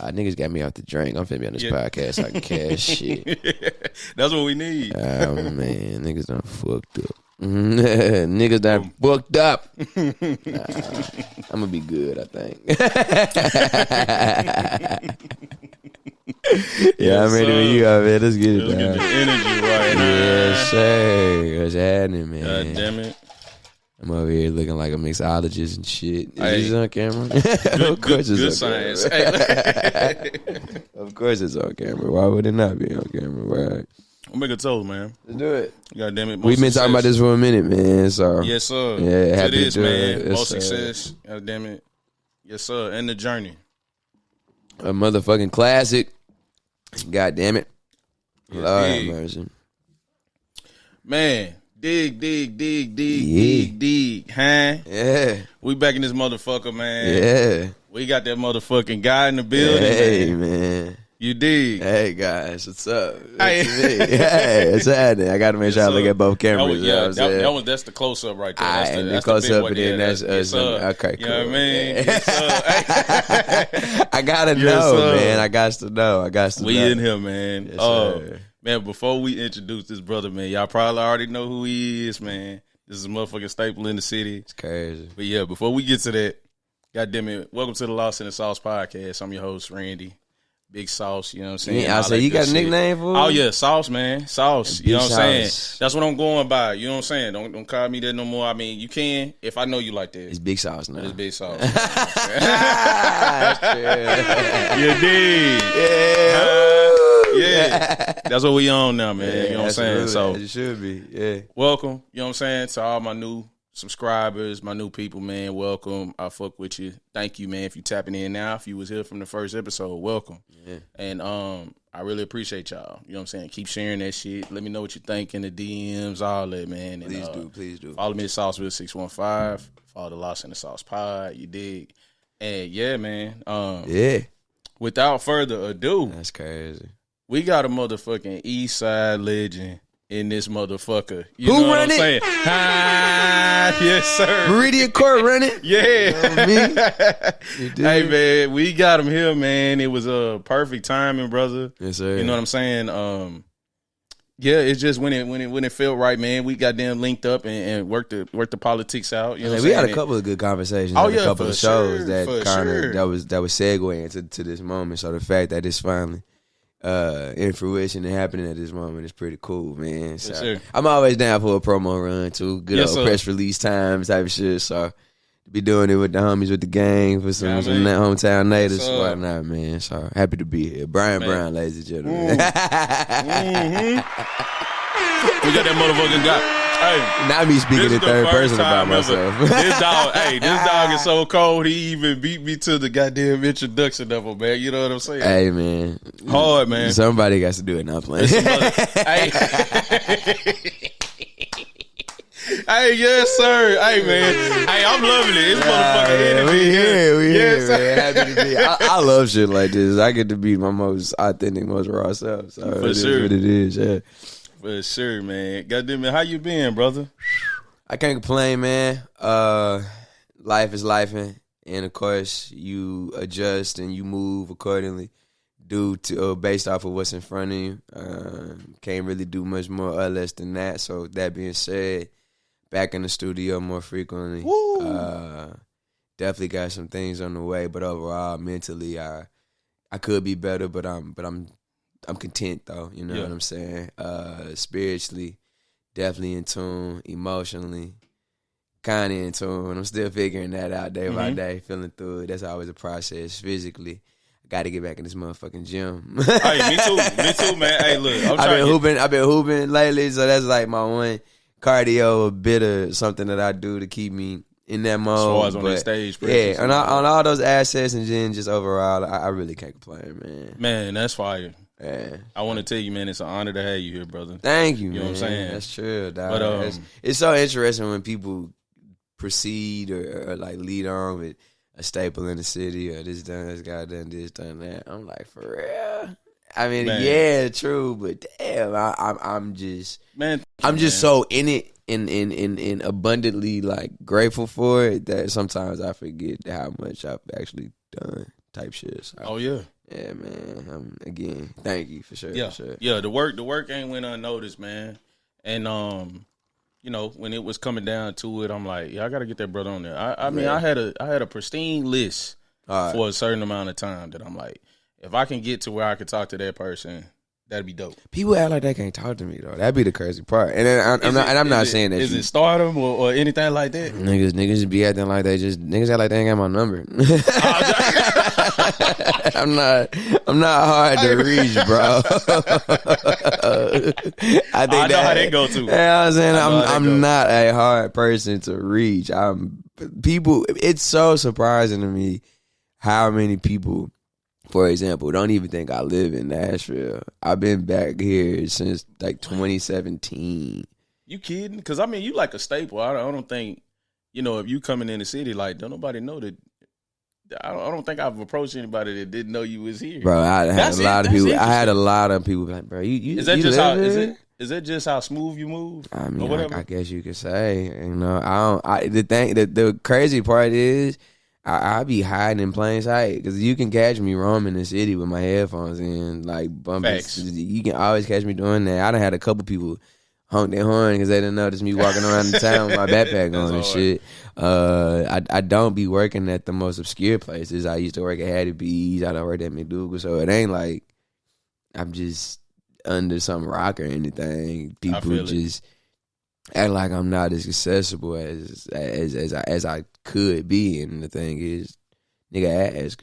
Niggas got me out the drink. I'm finna be on this podcast so I can cash shit. That's what we need. Oh, man. Niggas done fucked up. Niggas done booked up. I'm gonna be good, I think. Yeah, I'm ready when you are, man. Let's get it, Let's get the energy right now. Yes, sir. What's happening, man? God damn it. I'm over here looking like a mixologist and shit. Is Hey. this on camera? Of course it's on science. camera. Of course it's on camera. Why would it not be on camera? Right. We'll make a toast, man. Let's do it. God damn it. We've been talking about this for a minute, man. So Yes, sir. Yeah, To happy this, to do man. it. More Yes, sir. success. God damn it. Yes, sir. And the journey. A motherfucking classic. God damn it. Yeah, Lord have dig. mercy. Man, dig, huh? Yeah. We back in this motherfucker, man. Yeah. We got that motherfucking guy in the building, Hey, man. man. You dig? Hey, guys. What's up? Hey. Hey, it's happening. I got to make sure I look at both cameras. That's the close up right there. That's And the close big up, one and then there. that's Yes, us. sir. Okay, cool. You know what I mean? Yeah. Yes, sir. I gotta Yes, know, sir. man. I got to know. We know. in here, man. Yes, sir. Man, before we introduce this brother, man, y'all probably already know who he is, man. This is a motherfucking staple in the city. It's crazy. But yeah, before we get to that, goddamn it, welcome to the Lost in the Sauce podcast. I'm your host, Randy. Big Sauce, you know what I'm saying? Yeah, I All say that you good got a shit. nickname for it? Oh yeah, Sauce, man. Sauce. You know what I'm saying? Sauce. That's what I'm going by. You know what I'm saying? Don't call me that no more. I mean, you can if I know you like that. It's Big Sauce now. It's Big Sauce. That's true. You dig? Yeah. That's what we on now, man. You know what I'm saying? So it should be. Yeah. welcome, you know what I'm saying, to all my new subscribers, my new people, man. Welcome. I fuck with you. Thank you, man, if you tapping in now. If you was here from the first episode, welcome. Yeah. And I really appreciate y'all. You know what I'm saying? Keep sharing that shit. Let me know what you think in the DMs, all that, man. And, Please do. follow me at Sauceville615. Follow the Lost in the Sauce Pod. You dig? And yeah, man. Yeah. Without further ado, That's crazy. we got a motherfucking East Side legend in this motherfucker. You Who know what run I'm it? saying? Yes, sir. Meridian Court running. Yeah. You dig? Hey, man, we got him here, man. It was a perfect timing, brother. Yes, sir. You know what I'm saying? Yeah, it's just when it felt right, man. We got them linked up and worked the politics out. You know what I'm we saying? had a couple of good conversations. Oh, on a yeah, couple for of shows sure, that for kind of sure. that was segueing to this moment. So the fact that it's finally in fruition and happening at this moment is pretty cool, man. So sure. I'm always down for a promo run too. Good Yes, old sir. press release times type of shit. So to be doing it with the homies, with the gang, for some, Yeah, some man. hometown natives, Yes, sir. whatnot, man. So happy to be here. Brian Man. Brown, ladies and gentlemen. We got that motherfucking guy. Hey. Not me speaking This in is the third first person about time ever. myself. This dog is so cold. He even beat me to the goddamn introduction of him, man. You know what I'm saying? Hey, man. Hard, man. Somebody got to do it. Not playing. Hey. Hey, yes, sir. Hey, man. Hey, I'm loving it. It's motherfucking energy. We here, Yes, man. sir. Happy to be. I love shit like this. I get to be my most authentic, most raw self. So For it is sure. what it is. Yeah, For sure, man. Goddamn it. How you been, brother? I can't complain, man. Life is lifing, and of course, you adjust and you move accordingly, due to based off of what's in front of you. Can't really do much more or less than that. So that being said, back in the studio more frequently. Definitely got some things on the way, but overall, mentally, I could be better, but I'm content though. You know Yeah. what I'm saying? Spiritually, definitely in tune. Emotionally, kind of in tune. I'm still figuring that out day by day, feeling through it. That's always a process. Physically, I got to get back in this motherfucking gym. Hey, me too, man. Hey, look, I've been hooping lately, so that's like my one cardio, a bit of something that I do to keep me in that mode. As far as on that stage, yeah, on all those assets, and then just overall, I really can't complain, man. Man, that's fire. Yeah. I want to tell you, man, it's an honor to have you here, brother. Thank you, You know man. what I'm saying? That's true, dog. But, it's so interesting when people proceed or like lead on with a staple in the city or this done, this guy done this, done that. I'm like, for real? I mean, Man. yeah, true, but damn, I'm just Man, so in it and abundantly like grateful for it that sometimes I forget how much I've actually done type shit. So, Oh yeah, Yeah, man. Again, thank you for sure. Yeah, for sure. yeah. The work ain't went unnoticed, man. And you know, when it was coming down to it, I'm like, yeah, I got to get that brother on there. I mean, I had a pristine list for a certain amount of time that I'm like, if I can get to where I could talk to that person, that'd be dope. People act like they can't talk to me though. That'd be the crazy part. And then I'm not saying that. Is it stardom or anything like that? Niggas be acting like niggas act like they ain't got my number. I'm not hard to reach, bro. I know how that go too. You know what I'm saying? I'm not a hard person to reach. It's so surprising to me how many people, for example, don't even think I live in Nashville. I've been back here since like 2017. You kidding? Because I mean, you like a staple. I don't think, you know, if you coming in the city, like, don't nobody know that. I don't think I've approached anybody that didn't know you was here. Bro, I had a lot of people like, bro, you is that you just live how here? is that just how smooth you move? I mean, or whatever? I guess you could say, you know, the crazy part is I be hiding in plain sight because you can catch me roaming the city with my headphones in, like bumping. Facts. You can always catch me doing that. I done had a couple people honk their horn because they didn't notice me walking around the town with my backpack on and shit. I don't be working at the most obscure places. I used to work at Hattie B's. I don't work at McDougal, so it ain't like I'm just under some rock or anything. People just act like I'm not as accessible as I could be, and the thing is, nigga, ask,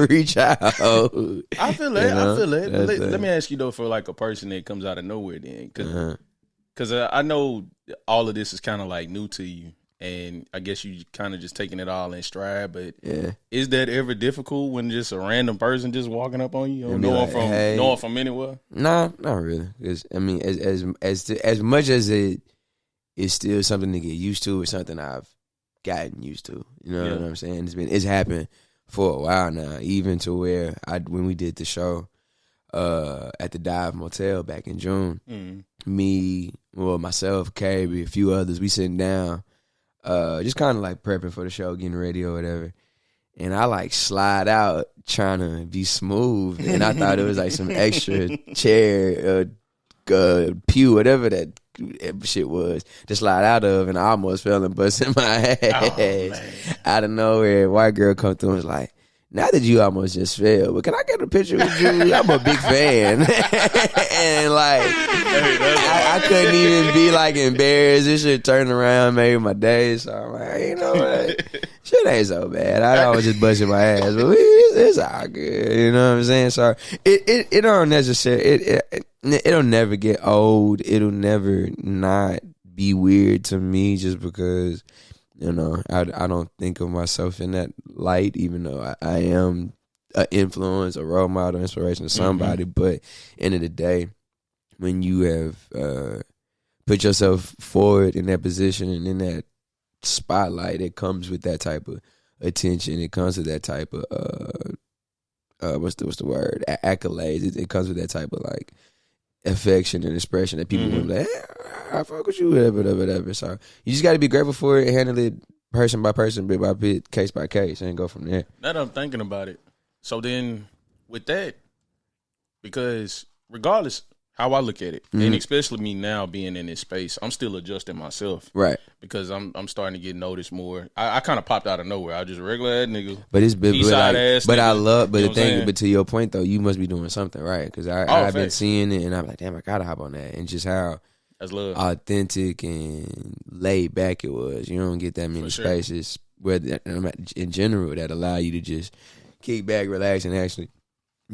reach out. I feel that. I feel that. Let me ask you though, for like a person that comes out of nowhere, then, because I know all of this is kind of like new to you, and I guess you kind of just taking it all in stride. But is that ever difficult when just a random person just walking up on you, or knowing from anywhere? Nah, not really. Because I mean, as much as it is still something to get used to, it's something I've gotten used to. You know what I'm saying? It's happened for a while now, even to where when we did the show at the Dive Motel back in June, myself, Carrie, a few others, we sitting down, just kind of like prepping for the show, getting ready or whatever. And I like slide out trying to be smooth, and I thought it was like some extra chair, pew, whatever that shit was, to slide out of, and I almost fell and busted my ass. Out of nowhere, white girl come through and was like, "Not that you almost just fell, but can I get a picture with you? I'm a big fan." And like, I couldn't even be like embarrassed. This shit turned around, made my day. So I'm like, you know what? Shit ain't so bad. I always just busting my ass, but it's all good. You know what I'm saying? So it don't necessarily, it'll never get old. It'll never not be weird to me just because, you know, I don't think of myself in that light, even though I am an influence, a role model, inspiration to somebody. But end of the day, when you have put yourself forward in that position and in that spotlight, it comes with that type of attention. It comes with that type of what's the word? Accolades. It comes with that type of like affection and expression that people will be like, hey, I fuck with you, whatever. So you just got to be grateful for it and handle it person by person, bit by bit, case by case, and go from there. Now that I'm thinking about it, so then with that, because regardless how I look at it, and especially me now being in this space, I'm still adjusting myself, right? Because I'm starting to get noticed more. I kind of popped out of nowhere. I just regular ass nigga, but it's been ass. But nigga, I love, but you the thing, but to your point though, you must be doing something right, because I've been seeing it, and I'm like, damn, I gotta hop on that, and just how that's love, authentic and laid back it was. You don't get that many spaces where in general that allow you to just kick back, relax, and actually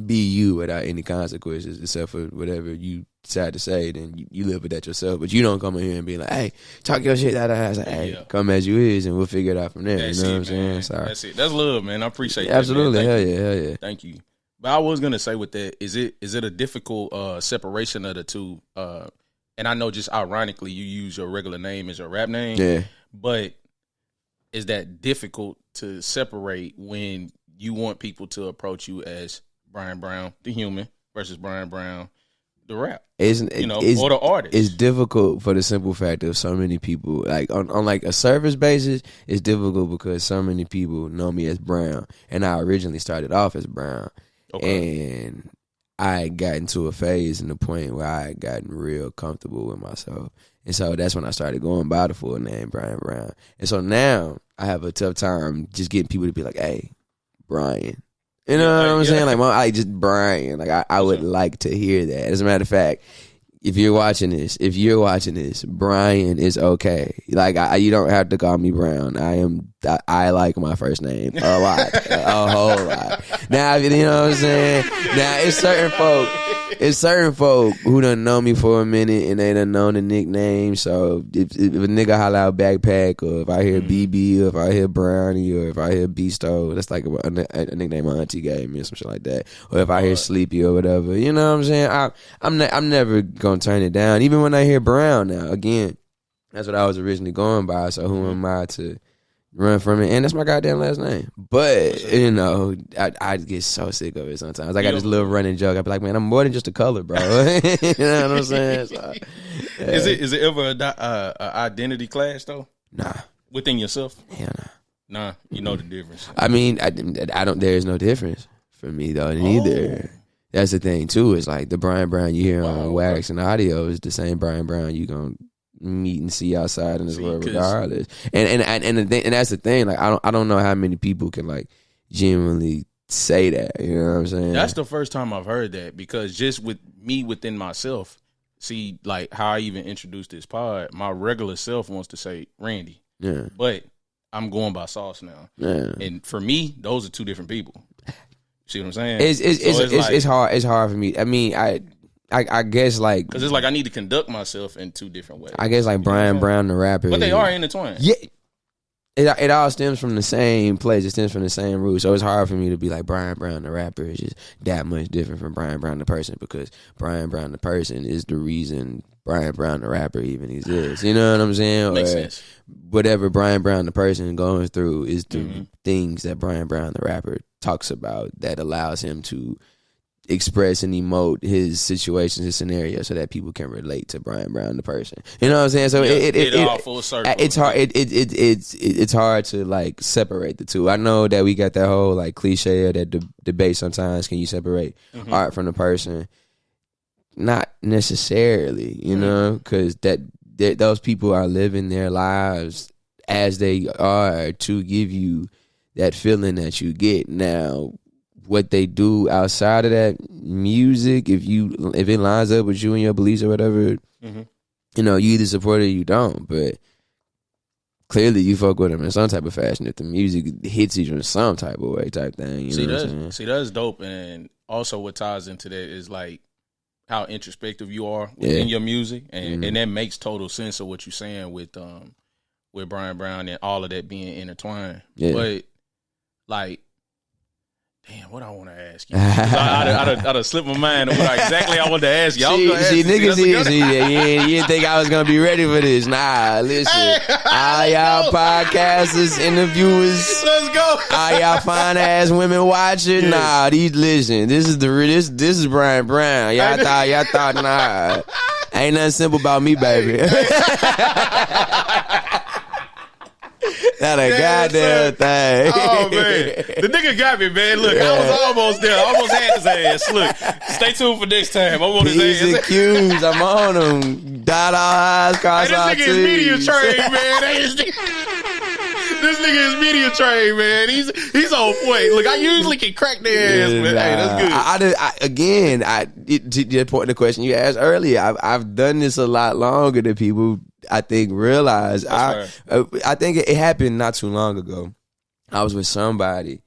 be you without any consequences, except for whatever you decide to say. Then you live with that yourself, but you don't come in here and be like, "Hey, talk your shit." Like, hey, come as you is, and we'll figure it out from there. That's you know it, what I'm saying? So that's it. That's love, man. I appreciate that. Absolutely, hell yeah. Thank you. But I was gonna say with that, is it a difficult separation of the two? And I know, just ironically, you use your regular name as your rap name. Yeah. But is that difficult to separate when you want people to approach you as Brian Brown, the human, versus Brian Brown, the rap? Or the artist? It's difficult for the simple fact of so many people, like on like a service basis, it's difficult because so many people know me as Brown, and I originally started off as Brown. And I had gotten to a phase in the point where I had gotten real comfortable with myself. And so that's when I started going by the full name, Brian Brown. And so now I have a tough time just getting people to be like, hey, Brian. You know what I'm saying? Like, I just Brian. Like, I would like to hear that. As a matter of fact, if you're watching this, Brian is okay. Like, you don't have to call me Brown. I like my first name a lot, a whole lot. Now, you know what I'm saying? Now, it's certain folk who done know me for a minute and they done known the nickname. So if a nigga holler out Backpack, or if I hear BB, or if I hear Brownie, or if I hear Beasto, that's like a nickname my auntie gave me or some shit like that. Or if I hear Sleepy or whatever, you know what I'm saying? I'm never gonna turn it down. Even when I hear Brown now, again, that's what I was originally going by. So who am I to run from it? And that's my goddamn last name. But, you know, I get so sick of it sometimes. I got this little running joke. I be like, man, I'm more than just a color, bro. You know what I'm saying? So, yeah. Is it ever a identity clash, though? Nah. Within yourself? Hell nah. Nah, you know the difference. I mean, I don't. There's no difference for me, though, neither. That's the thing, too. It's like the Brian Brown you hear on wax and audio is the same Brian Brown you gonna meet and see outside in this world regardless. And that's the thing. Like, I don't know how many people can, like, genuinely say that. You know what I'm saying? That's the first time I've heard that, because just with me within myself, see, like, how I even introduced this pod, my regular self wants to say Randy. Yeah. But I'm going by Sauce now. Yeah. And for me, those are two different people. See what I'm saying? It's hard. It's hard for me. I mean, I guess, like, because it's like I need to conduct myself in two different ways. I guess, like, Brian Brown, the rapper, but they are intertwined. Yeah, it all stems from the same place. It stems from the same root. So it's hard for me to be like Brian Brown, the rapper, is just that much different from Brian Brown, the person, because Brian Brown, the person, is the reason Brian Brown, the rapper, even exists. You know what I'm saying? Makes sense. Whatever Brian Brown, the person, going through is the things that Brian Brown, the rapper, talks about that allows him to express and emote his situations, his scenarios, so that people can relate to Brian Brown, the person. You know what I'm saying? So it all full circle. It's hard. It's hard to, like, separate the two. I know that we got that whole, like, cliche or that debate sometimes. Can you separate art from the person? Not necessarily, you know, because those people are living their lives as they are to give you that feeling that you get. Now, what they do outside of that music, if it lines up with you and your beliefs or whatever, you know, you either support it or you don't. But clearly you fuck with them in some type of fashion if the music hits you in some type of way, type thing. You know what I'm saying? See, that's dope. And also what ties into that is, like, how introspective you are within your music. And that makes total sense of what you're saying with Brian Brown and all of that being intertwined. Yeah. But, like, damn, what I want to ask you? I done slipped my mind on what exactly I wanted to ask you. Niggas, you didn't think I was going to be ready for this. Nah, listen. All y'all podcasters, interviewers. Let's go. All y'all fine-ass women watching. Nah, listen. This is Brian Brown. Y'all thought, nah. Ain't nothing simple about me, baby. Not a goddamn thing. Oh, man. The nigga got me, man. Look, I was almost there. I almost had his ass. Look, stay tuned for next time. I'm on his ass. P's and Q's. I'm on him. Dot all I's, cross all T's. This nigga is media trained, man. This nigga is media trained, man. He's on point. Look, I usually can crack their ass, man. Hey, that's good. To point the question you asked earlier, I've done this a lot longer than people, I think, realize. I think it happened not too long ago. I was with somebody,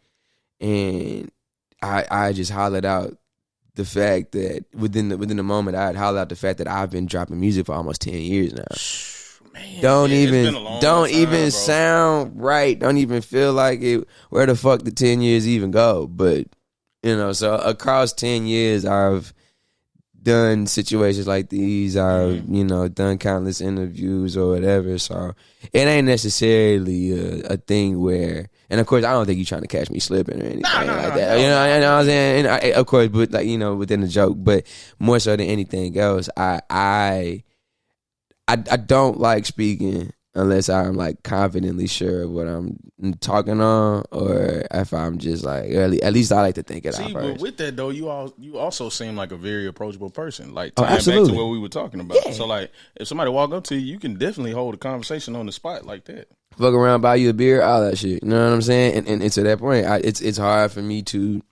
and I just hollered out the fact that within the moment, I had hollered out the fact that I've been dropping music for almost 10 years now. Man, don't even sound right. Don't even feel like it. Where the fuck did 10 years even go? But, you know, so across 10 years, I've done situations like these. I've, you know, done countless interviews or whatever. So it ain't necessarily a thing where, and of course, I don't think you're trying to catch me slipping or anything like that. You know what I'm saying? And of course, but, like, you know, within the joke, but more so than anything else, I don't like speaking unless I'm like confidently sure of what I'm talking on, or if I'm just like, at least I like to think it out first. But with that though, you also seem like a very approachable person. Like tying back absolutely. to what we were talking about. Yeah. So like, if somebody walk up to you, you can definitely hold a conversation on the spot like that. Fuck around, buy you a beer, all that shit. You know what I'm saying? And to that point, it's hard for me to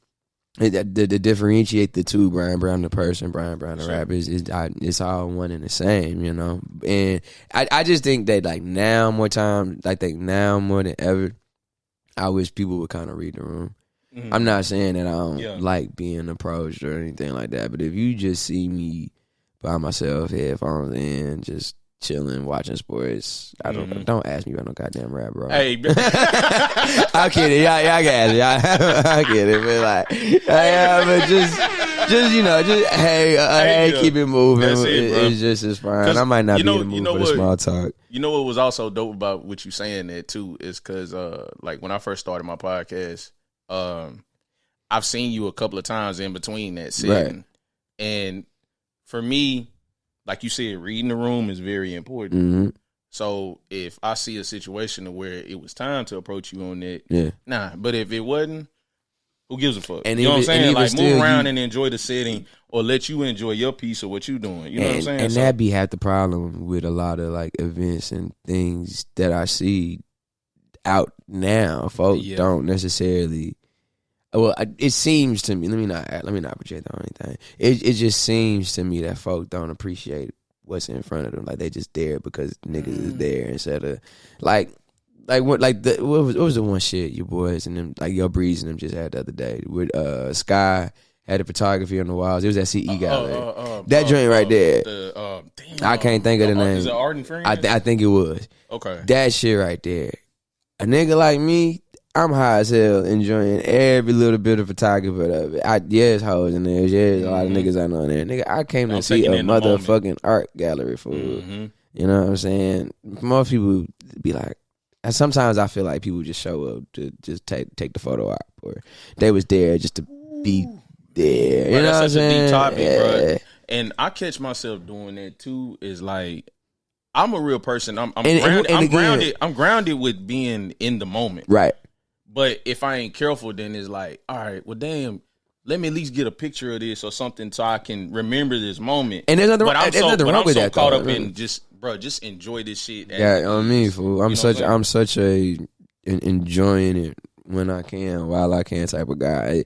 differentiate the two. Brian Brown the person, Brian Brown the rapper. It's all one and the same, you know. And I just think that like now more than ever, I wish people would kind of read the room. Mm-hmm. I'm not saying that I don't like being approached or anything like that, but if you just see me by myself, headphones in, just chilling, watching sports, don't ask me about no goddamn rap, bro. Hey, I kid it, y'all can ask me. I kid it, but like, but just hey, keep it moving. It's just as fine. I might not be in the mood for the small talk. You know what was also dope about what you saying there too is because like when I first started my podcast, I've seen you a couple of times in between that setting, right. And for me, like you said, reading the room is very important. Mm-hmm. So if I see a situation where it was time to approach you on that, but if it wasn't, who gives a fuck? And you know what I'm saying? Like move around and enjoy the setting, or let you enjoy your piece of what you doing. You know what I'm saying? And that be half the problem with a lot of like events and things that I see out now. Folks don't necessarily. Well, it seems to me. Let me not project on anything. It just seems to me that folk don't appreciate what's in front of them. Like they just there because niggas is there instead of what was the one shit your boys and them, like your Breeze and them just had the other day with Sky had the photography on the walls. It was that CE guy that joint right there. I can't think of the name. Is it Arden Friends? I think it was. Okay. That shit right there. A nigga like me, I'm high as hell, enjoying every little bit of photography of it. Yes, hoes in there. Yes, a lot of niggas I know in there. Nigga, I came to see a motherfucking art gallery for You know what I'm saying? Most people be like, sometimes I feel like people just show up to just take the photo op, or they was there just to be there. You know what I'm saying? Deep topic, bro. And I catch myself doing that too. Is like, I'm a real person. I'm grounded. I'm grounded with being in the moment. Right. But if I ain't careful, then it's like, all right, well, damn, let me at least get a picture of this or something so I can remember this moment. And there's nothing wrong with that. I'm so caught up in just enjoy this shit. On me, fool. I'm such a enjoying it when I can, while I can type of guy.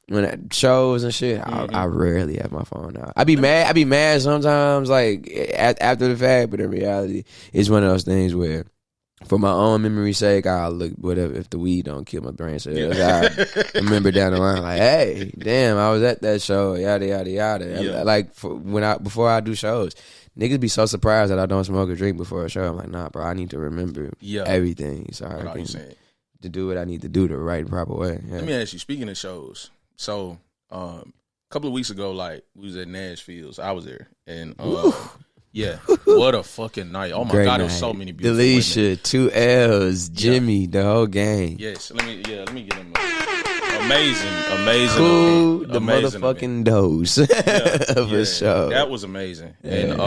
When at shows and shit, I rarely have my phone out. I be mad sometimes, like after the fact, but in reality, it's one of those things where, for my own memory's sake, I'll look whatever if the weed don't kill my brain cells. I remember down the line like, hey, damn, I was at that show, yada yada yada. Yeah. Like before I do shows, niggas be so surprised that I don't smoke or drink before a show. I'm like, nah, bro, I need to remember everything so I can to do what I need to do the right and proper way. Yeah. Let me ask you, speaking of shows, so a couple of weeks ago, like we was at Nashville, so I was there, and yeah, what a fucking night! Oh my God, there was so many beautiful Delisha, women. 2 L's, Jimmy, the whole gang. Yes, let me get him. Amazing, cool, the amazing motherfucking dose of a show. That was amazing, and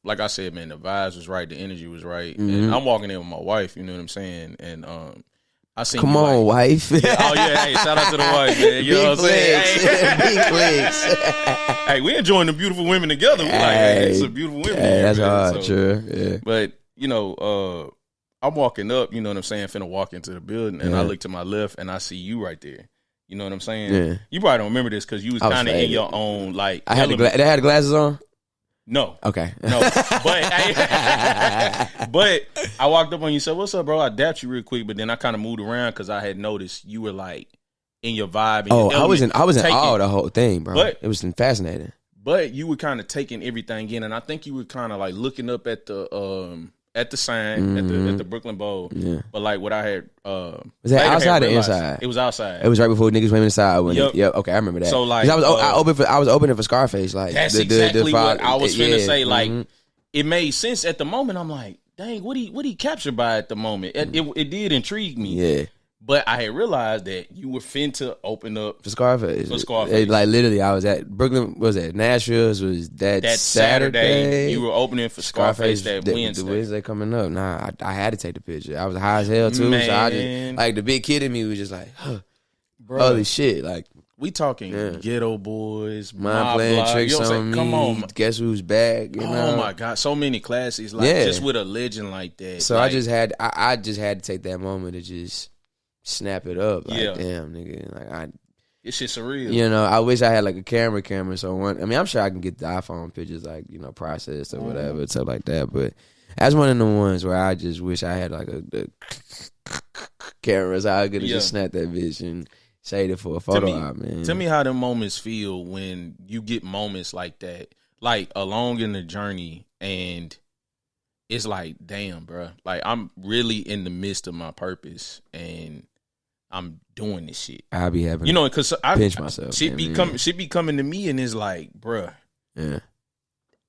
like I said, man, the vibes was right, the energy was right, and I'm walking in with my wife. You know what I'm saying? And I seen. Come on, wife. Yeah, hey, shout out to the wife, man. You know what I'm saying? Big flex. Hey, we enjoying the beautiful women together. We like, hey, it's a beautiful women. Hey, that's hard, true. Yeah. But you know, I'm walking up. You know what I'm saying? Finna walk into the building, and I look to my left, and I see you right there. You know what I'm saying? Yeah. You probably don't remember this because you was kind of in your own like. They had the glasses on. No. Okay. No. But I walked up on you and said, "What's up, bro?" I dapped you real quick, but then I kind of moved around because I had noticed you were like in your vibe. And I was in awe of the whole thing, bro. But it was fascinating. But you were kind of taking everything in, and I think you were kind of like looking up at the sign at the Brooklyn Bowl. Yeah. But like what I had was that outside or inside? It was outside. It was right before niggas went inside. Yep. Okay, I remember that. So like I was opening for Scarface. Like that's exactly what I was finna say. Like it made sense at the moment. I'm like, dang, what he captured by at the moment? It did intrigue me. Yeah. But I had realized that you were finna open up for Scarface. For Scarface. Like literally, I was at Brooklyn. Was at Nashville? Was that Saturday? You were opening for Scarface that Wednesday. The Wednesday coming up. Nah, I had to take the picture. I was high as hell too. Man. So I just like the big kid in me was just like, holy shit! Like we talking Ghetto Boys, Mind Playing Tricks on Me. Come on, Guess Who's Back? You know? Oh my God, so many classics. Like just with a legend like that. So like, I just had to take that moment to just snap it up. Like, damn, nigga. Like it's shit surreal. You know, I wish I had like a camera. So I'm sure I can get the iPhone pictures like, you know, processed or whatever, stuff like that. But that's one of the ones where I just wish I had like a camera so I could have just snapped that bitch and saved it for a photo op, man. Tell me how them moments feel when you get moments like that, like along in the journey, and it's like, damn, bro, like I'm really in the midst of my purpose and I'm doing this shit. I be having, you know, because I pinch myself. Shit be coming to me, and it's like, bruh,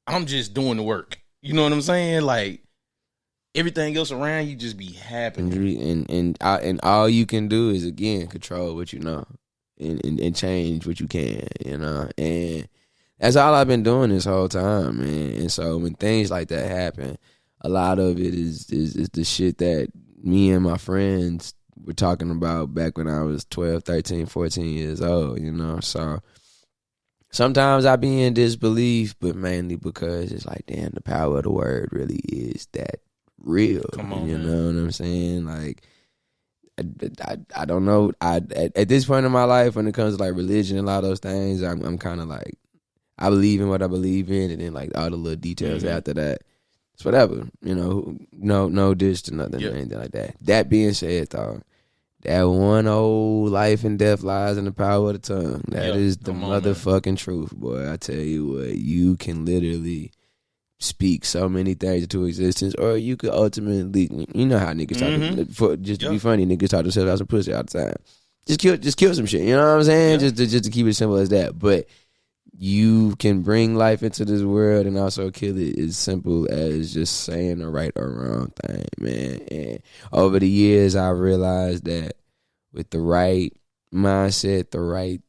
I'm just doing the work. You know what I'm saying? Like everything else around you just be happening, and all you can do is again control what you know, and change what you can. You know, and that's all I've been doing this whole time, man. And so when things like that happen, a lot of it is the shit that me and my friends were talking about back when I was 12, 13, 14 years old, you know. So sometimes I be in disbelief, but mainly because it's like, damn, the power of the word really is that real. Come on, you man. know what I'm saying? Like, I don't know. At this point in my life, when it comes to like religion and a lot of those things, I'm kind of like, I believe in what I believe in, and then like all the little details after that, it's whatever. You know, no dish to nothing or anything like that. That being said, though, that one old life and death lies in the power of the tongue. That is the motherfucking truth, boy. I tell you what, you can literally speak so many things into existence, or you could ultimately, you know how niggas talk, just to be funny, niggas talk themselves out some pussy all the time. Just kill some shit, you know what I'm saying? Just to keep it simple as that. But you can bring life into this world and also kill it as simple as just saying the right or wrong thing, man. And over the years, I realized that with the right mindset, the right,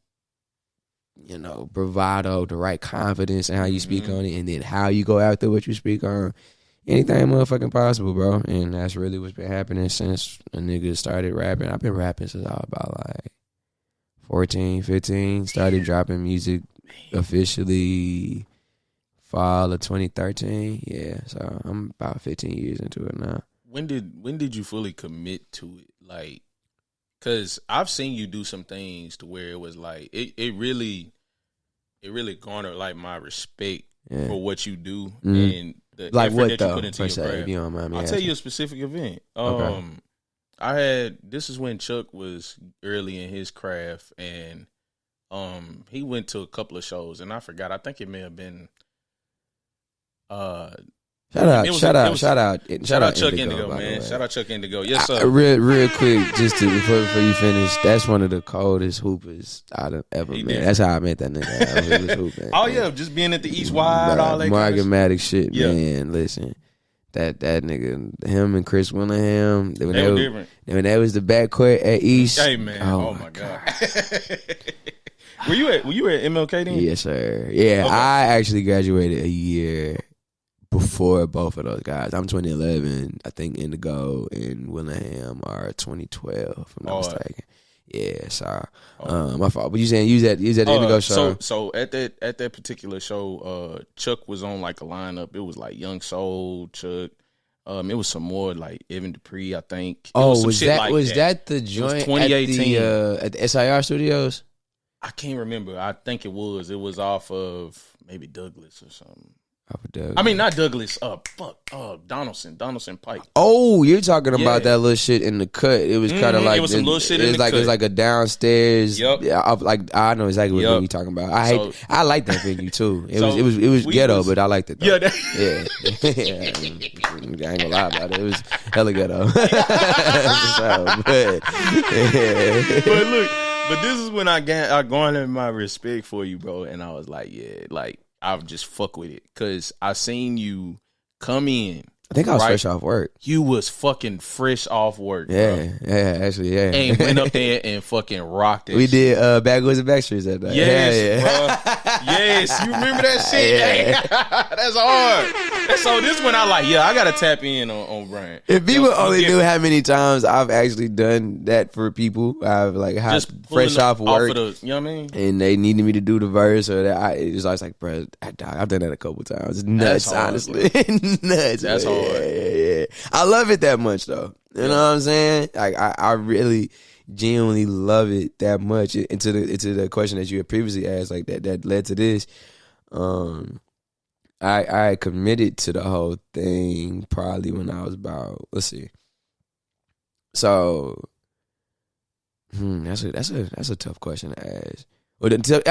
you know, bravado, the right confidence in how you speak on it, and then how you go after what you speak on, anything motherfucking possible, bro. And that's really what's been happening since a nigga started rapping. I've been rapping since I was about like 14, 15. Started dropping music officially fall of 2013. Yeah, so I'm about 15 years into it now. When did you fully commit to it? Like, cause I've seen you do some things to where it was like it really garnered like my respect for what you do and the like effort what that though, you put into your craft. if you don't mind me I'll asking. tell you a specific event. Okay. This is when Chuck was early in his craft, and he went to a couple of shows, and I forgot. I think it may have been. Shout out Chuck Indigo, man. Shout out Chuck Indigo. Yes, sir. Real quick, just before you finish, that's one of the coldest hoopers I've ever met. That's how I met that nigga. He was hooping. Oh yeah, just being at the East Wide, all that Margamatic shit, man. Listen. That nigga, him and Chris Willingham, when that was the backcourt at East. Hey man, oh my God. Were you at MLK then? Yes, sir. Yeah, okay. I actually graduated a year before both of those guys. I'm 2011. I think Indigo and Willingham are 2012, if I'm not mistaken. Yeah, so my fault. But you saying use that Indigo show? So at that particular show, Chuck was on like a lineup. It was like Young Soul, Chuck. It was some more like Evan Dupree, I think. Was that the joint 2018 at the SIR Studios? I can't remember. I think it was. It was off of maybe Douglas or something. I mean, not Douglas. Donaldson Pike. Oh, you're talking about that little shit in the cut. It was kind of like it was some little shit in the cut. It was like a downstairs. Yep. Yeah, like I know exactly what you're talking about. I like that venue too. It was ghetto, but I liked it though. Yeah, I ain't gonna lie about it. It was hella ghetto. But look, but this is when I garnered my respect for you, bro, and I was like, yeah, like. I would just fuck with it because I seen you come in I think I was fresh off work. You was fucking fresh off work. Yeah, bro. Actually, yeah. And went up there and fucking rocked it. We did Backwoods and Backstreets that night. Yes, bro. Yes, you remember that shit? Yeah. That's hard. So this when I I gotta tap in on Brian. If people only knew how many times I've actually done that for people, I've just fresh off work, you know what I mean? And they needed me to do the verse, or that it was always like, bro, I've done that a couple times. It's nuts, hard, honestly. Nuts. That's hard. Yeah. I love it that much though. You know what I'm saying? Like I really genuinely love it that much. Into the question that you had previously asked, like that led to this. I committed to the whole thing probably when I was about, let's see. So that's a tough question to ask. Well, it's a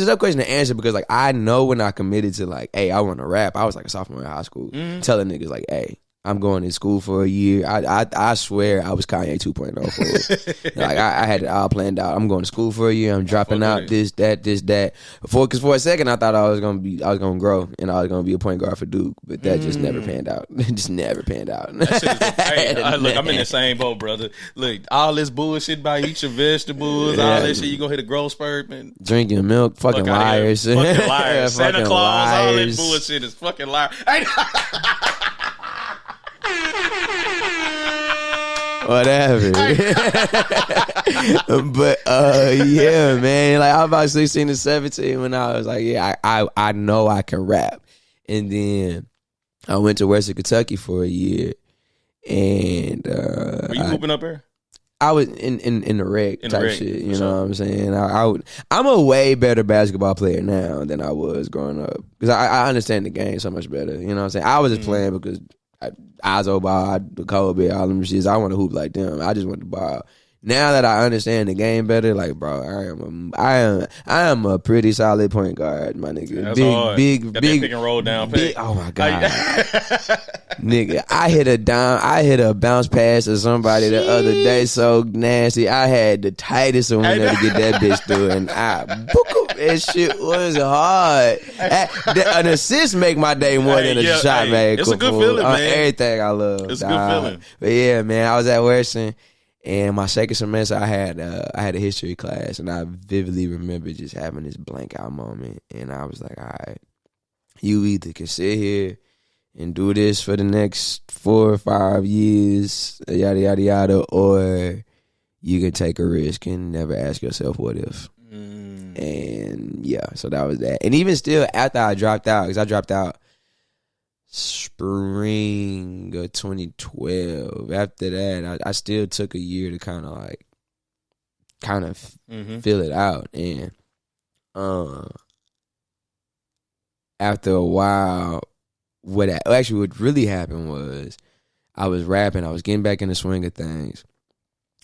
tough question to answer because like I know when I committed to like, hey, I want to rap. I was like a sophomore in high school, telling niggas like, hey, I'm going to school for a year. I swear I was Kanye 2.0 for it. Like I had it all planned out. I'm going to school for a year. I'm dropping out this, that. Because for a second I thought I was gonna grow and I was gonna be a point guard for Duke, but that just never panned out. It just never panned out. Look, I'm in the same boat, brother. Look, all this bullshit about eat your vegetables, all that shit. You go hit a growth spurt, man. Drinking milk, fucking liars, fucking liars. Santa Claus, all that bullshit is fucking liars. Whatever. But yeah, man. Like I was about 16 to 17 when I was like, yeah, I know I can rap. And then I went to Western Kentucky for a year. And were you hooping up there? I was in the rec type shit, you know what I'm saying? I'm a way better basketball player now than I was growing up. Because I understand the game so much better, you know what I'm saying? I was just playing because Izzo ball, Kobe, all them shits. I want to hoop like them. I just want to ball. Now that I understand the game better, like bro, I am a pretty solid point guard, my nigga. That's big, hard. big, got big, that pick and roll down. Big, oh my god, nigga! I hit a bounce pass to somebody the other day, so nasty. I had the tightest one to get that bitch through, and that shit was hard. An assist make my day more than a shot, man. It's a good feeling, man. Everything I love. It's a good feeling. But yeah, man, I was at Western. And my second semester, I had a history class, and I vividly remember just having this blank out moment. And I was like, all right, you either can sit here and do this for the next 4 or 5 years, yada, yada, yada, or you can take a risk and never ask yourself what if. And yeah, so that was that. And even still, after I dropped out, because I dropped out spring of 2012. After that, I still took a year to kind of fill it out. And after a while, what really happened was I was rapping. I was getting back in the swing of things.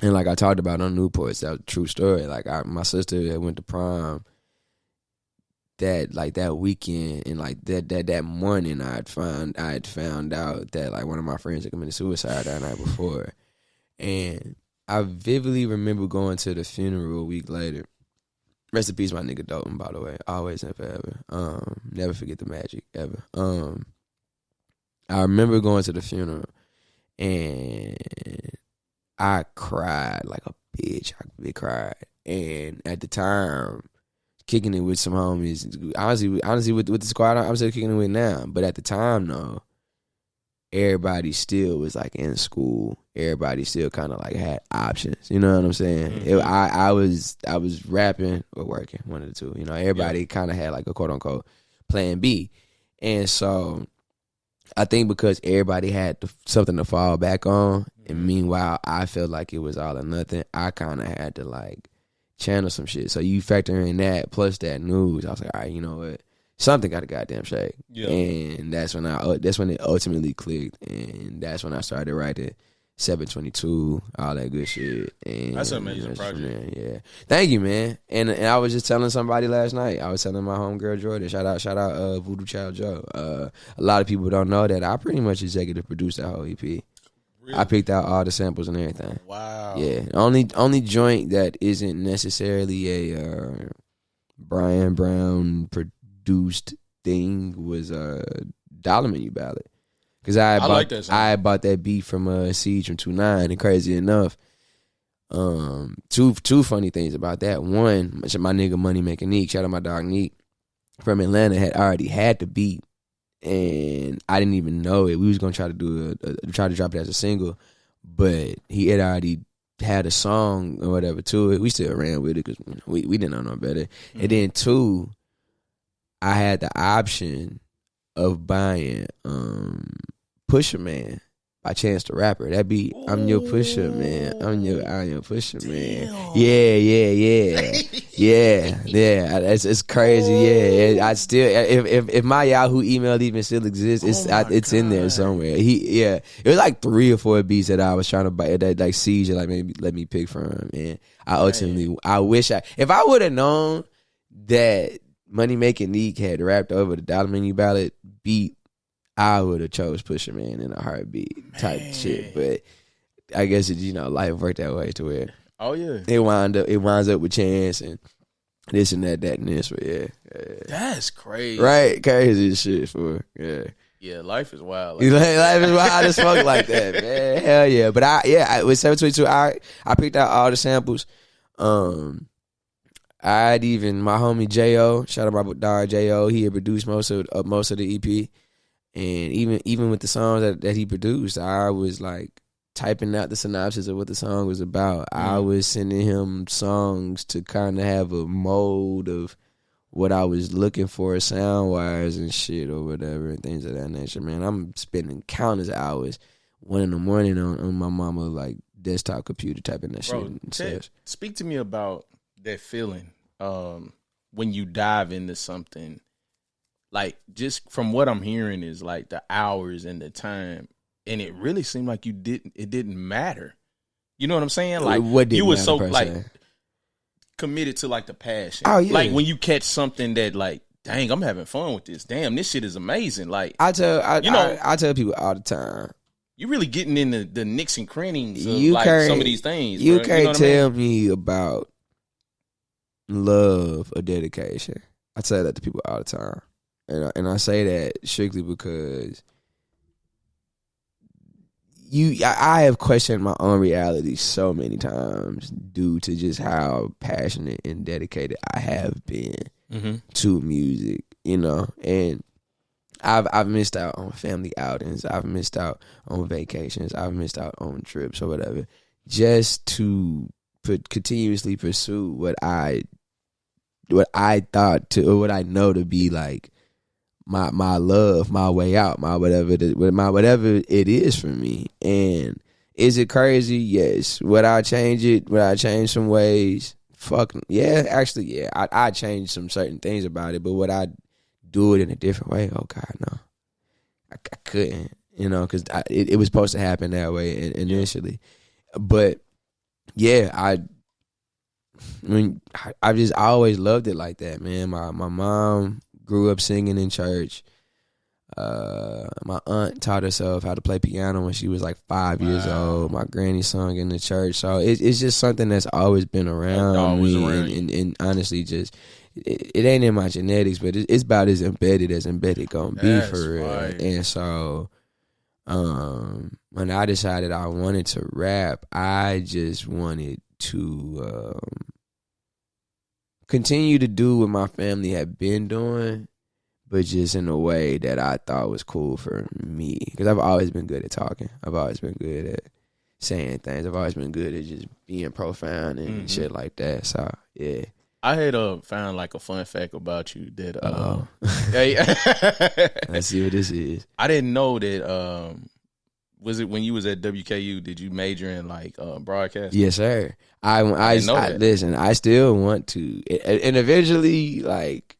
And like I talked about on Newports, that was a true story. Like my sister had went to prom that weekend, and like that morning I had found out that like one of my friends had committed suicide that night before. And I vividly remember going to the funeral a week later. Rest in peace, my nigga Dalton, by the way. Always and forever. Never forget the magic, ever. I remember going to the funeral and I cried like a bitch. I cried. And at the time, kicking it with some homies. Honestly, with the squad I'm still kicking it with now. But at the time, though, everybody still was like in school. Everybody still kind of like had options. You know what I'm saying? I was rapping or working, one of the two. You know, everybody kind of had like a quote unquote plan B. And so I think because everybody had something to fall back on, and meanwhile I felt like it was all or nothing, I kind of had to like channel some shit. So you factor in that plus that news, I was like, all right, you know what? Something got a goddamn shake. Yeah. And that's when it ultimately clicked, and that's when I started writing 722, all that good shit. And that's an amazing project. Yeah. Thank you, man. And I was just telling somebody last night. I was telling my homegirl Jordan. Shout out Voodoo Child Joe. A lot of people don't know that I pretty much executive produced that whole EP. Really? I picked out all the samples and everything. Wow. Yeah. Only joint that isn't necessarily a Brian Brown produced thing was Dollar Menu Ballad. Because I bought that beat from Siege from 2-9, and crazy enough, two funny things about that. One, my nigga Money Making Neek, shout out my dog Neek from Atlanta, had already had the beat, and I didn't even know it. We was gonna try to try to drop it as a single, but he had already had a song or whatever to it. We still ran with it because we didn't know no better. Mm-hmm. And then two, I had the option of buying Pusha Man by Chance the Rapper. That beat, I'm your Pusha Man. I'm your Pusha Man. Yeah. It's crazy. Yeah, I still if my Yahoo email even still exists, it's in there somewhere. It was like 3 or 4 beats that I was trying to buy that like Siege like maybe let me pick from, and I wish if I would have known that Money Making Neek had rapped over the Dollar Menu Ballad beat, I would have chose Pusha Man in a heartbeat type shit. But I guess life worked that way to where it winds up with Chance and this and that and this. But yeah. That's crazy, right? Crazy as shit for Yeah, life is wild. Life is wild as fuck like that, man. Hell yeah. But with 722, I picked out all the samples. I'd even my homie J.O., shout out my dog J.O., he had produced most of the EP. And even with the songs that he produced, I was like typing out the synopsis of what the song was about. I was sending him songs to kind of have a mold of what I was looking for sound-wise and shit or whatever and things of that nature, man. I'm spending countless hours, 1 a.m, on my mama like desktop computer typing that shit. Speak to me about that feeling when you dive into something. Like, just from what I'm hearing is like the hours and the time, and it really seemed like it didn't matter. You know what I'm saying? Like, you were so like committed to like the passion. Oh yeah. Like when you catch something that like, dang, I'm having fun with this. Damn, this shit is amazing. Like I tell people all the time, you really getting into the nicks and crannies of like some of these things. You can't tell me about love or dedication. I tell that to people all the time. And I say that strictly because I have questioned my own reality so many times due to just how passionate and dedicated I have been to music, and I've missed out on family outings, I've missed out on vacations, I've missed out on trips or whatever, just to continuously pursue what I thought to, or what I know to be like my love, my way out, my whatever it is for me. And is it crazy? Yes. Would I change it? Would I change some ways? Fuck yeah. Actually, yeah. I changed some certain things about it, but would I do it in a different way? Oh God, no. I couldn't, because it was supposed to happen that way initially. But yeah, I always loved it like that, man. My mom grew up singing in church. My aunt taught herself how to play piano when she was like 5 years old. My granny sung in the church. So it's just something that's always been around me. And honestly, just it ain't in my genetics, but it's about as embedded gonna be for real. Right. And so when I decided I wanted to rap, I just wanted to continue to do what my family had been doing, but just in a way that I thought was cool for me. Because I've always been good at talking. I've always been good at saying things. I've always been good at just being profound and shit like that. So, yeah. I had found like a fun fact about you that let's see what this is. I didn't know that was it when you was at WKU, did you major in like broadcast? Yes, sir. I listen, I still want to, and eventually, like,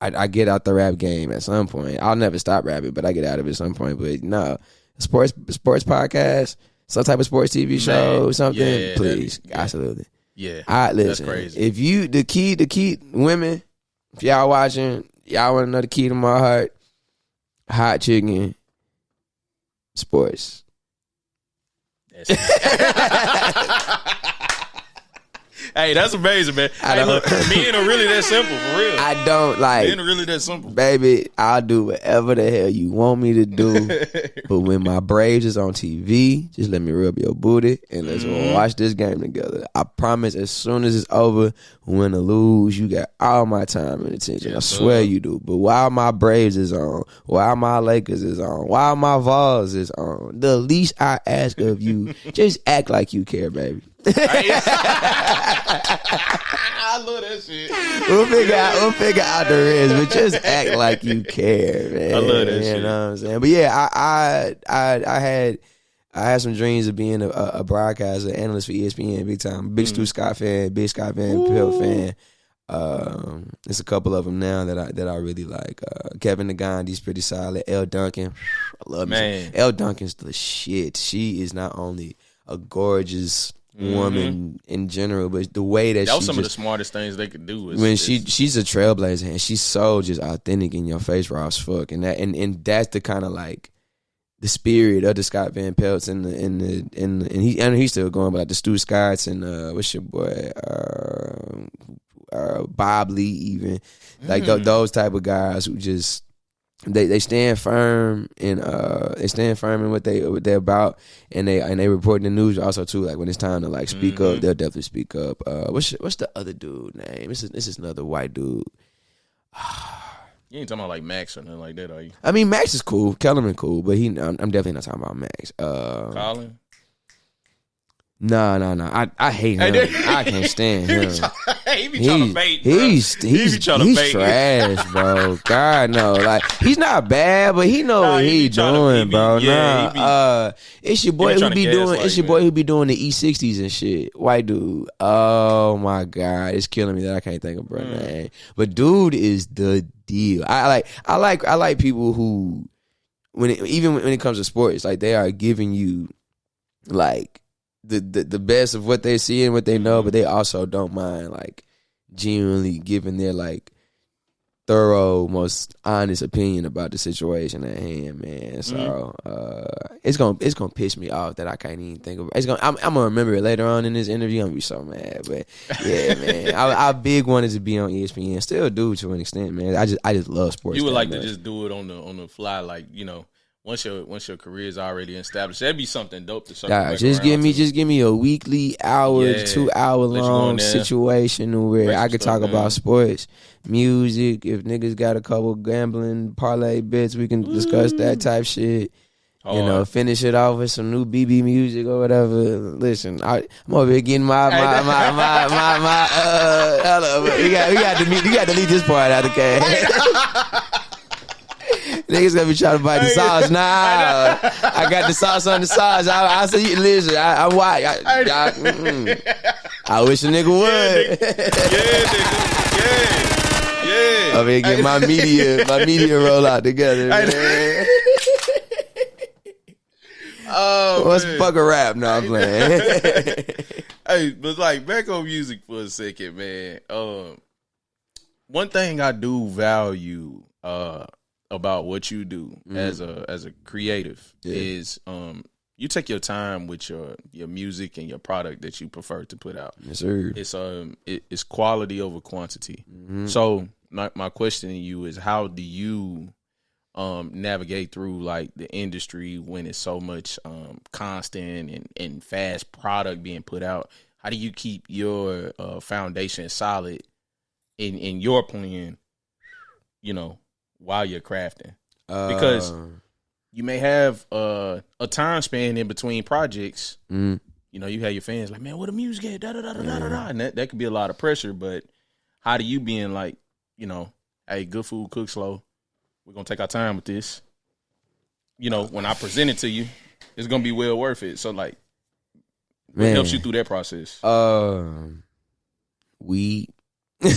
I get out the rap game at some point. I'll never stop rapping, but I get out of it at some point. But no, sports podcast, some type of sports TV show, something, please, absolutely. Yeah, listen. That's crazy. If you the key women, if y'all watching, y'all want to know the key to my heart, hot chicken, sports. Hey, that's amazing, man. Hey, look, men are really that simple, for real. I don't like. Men are really that simple. Baby, I'll do whatever the hell you want me to do. But when my Braves is on TV, just let me rub your booty and let's watch this game together. I promise as soon as it's over, win or lose, you got all my time and attention. Yes, I swear you do. But while my Braves is on, while my Lakers is on, while my Vols is on, the least I ask of you, just act like you care, baby. I love that shit. We'll figure out the rest, but just act like you care, man. I love that shit. You know what I'm saying? But yeah, I had some dreams of being a broadcaster, analyst for ESPN, big time. Big Stu Scott fan, big Scott Van Pelt fan. There's a couple of them now that I really like. Kevin Nagandi's pretty solid. Elle Duncan, I love man. Elle Duncan's the shit. She is not only a gorgeous woman in general, but the way that was some of the smartest things they could do. She's a trailblazer and she's so just authentic in your face, raw as fuck, and that's the kind of like the spirit of the Scott Van Pelts and he's still going, but like the Stu Scotts and what's your boy Bob Lee, even like those type of guys who just they stand firm in what they're about, and they report the news also too. Like when it's time to like speak up, they'll definitely speak up. What's the other dude name? This is another white dude. You ain't talking about like Max or nothing like that, are you? I mean, Max is cool, Kellerman cool, but I'm definitely not talking about Max. Colin. No. I hate him. I can't stand him. He be trying to bait, bro. He's trash, bro. God, no. Like, he's not bad, but he know what he doing, bro. It's your boy who be doing. It's your boy who be doing the E60s and shit. White dude. Oh my God, it's killing me that I can't think of bro name. But dude is the deal. I like people who even when it comes to sports, like they are giving you like the best of what they see and what they know, but they also don't mind like genuinely giving their like thorough, most honest opinion about the situation at hand, man. So it's gonna piss me off that I can't even think of it. I'm gonna remember it later on in this interview. I'm gonna be so mad, but yeah, man. I big wanted to be on ESPN, still do to an extent, man. I just love sports. You would like to just do it on the fly, like, you know. Once your career is already established, that'd be something dope to circle back just give me a weekly hour, 2 hour long situation where I could talk about sports, music. If niggas got a couple gambling parlay bits, we can discuss that type shit. You know, finish it off with some new BB music or whatever. Listen, I'm over here getting my hello. We got to delete this part out, okay? Niggas gonna be trying to bite the sauce. Nah, I got the sauce on the sauce. I see. Listen, I'm white. I wish a nigga would. Yeah. I'm gonna get my media roll out together, man. What's fuck a rap? No, I'm playing. Hey, but like back on music for a second, man. One thing I do value about what you do as a creative is you take your time with your music and your product that you prefer to put out. Yes, sir. It's quality over quantity. So my question to you is, how do you navigate through like the industry when it's so much constant and fast product being put out? How do you keep your foundation solid in your plan, you know, while you're crafting? Because you may have a time span in between projects. You know, you have your fans like, man, what the music at? And that could be a lot of pressure. But how do you being like, you know, hey, good food, cook slow. We're going to take our time with this. You know, when I present it to you, it's going to be well worth it. So, like, what helps you through that process? Weed. So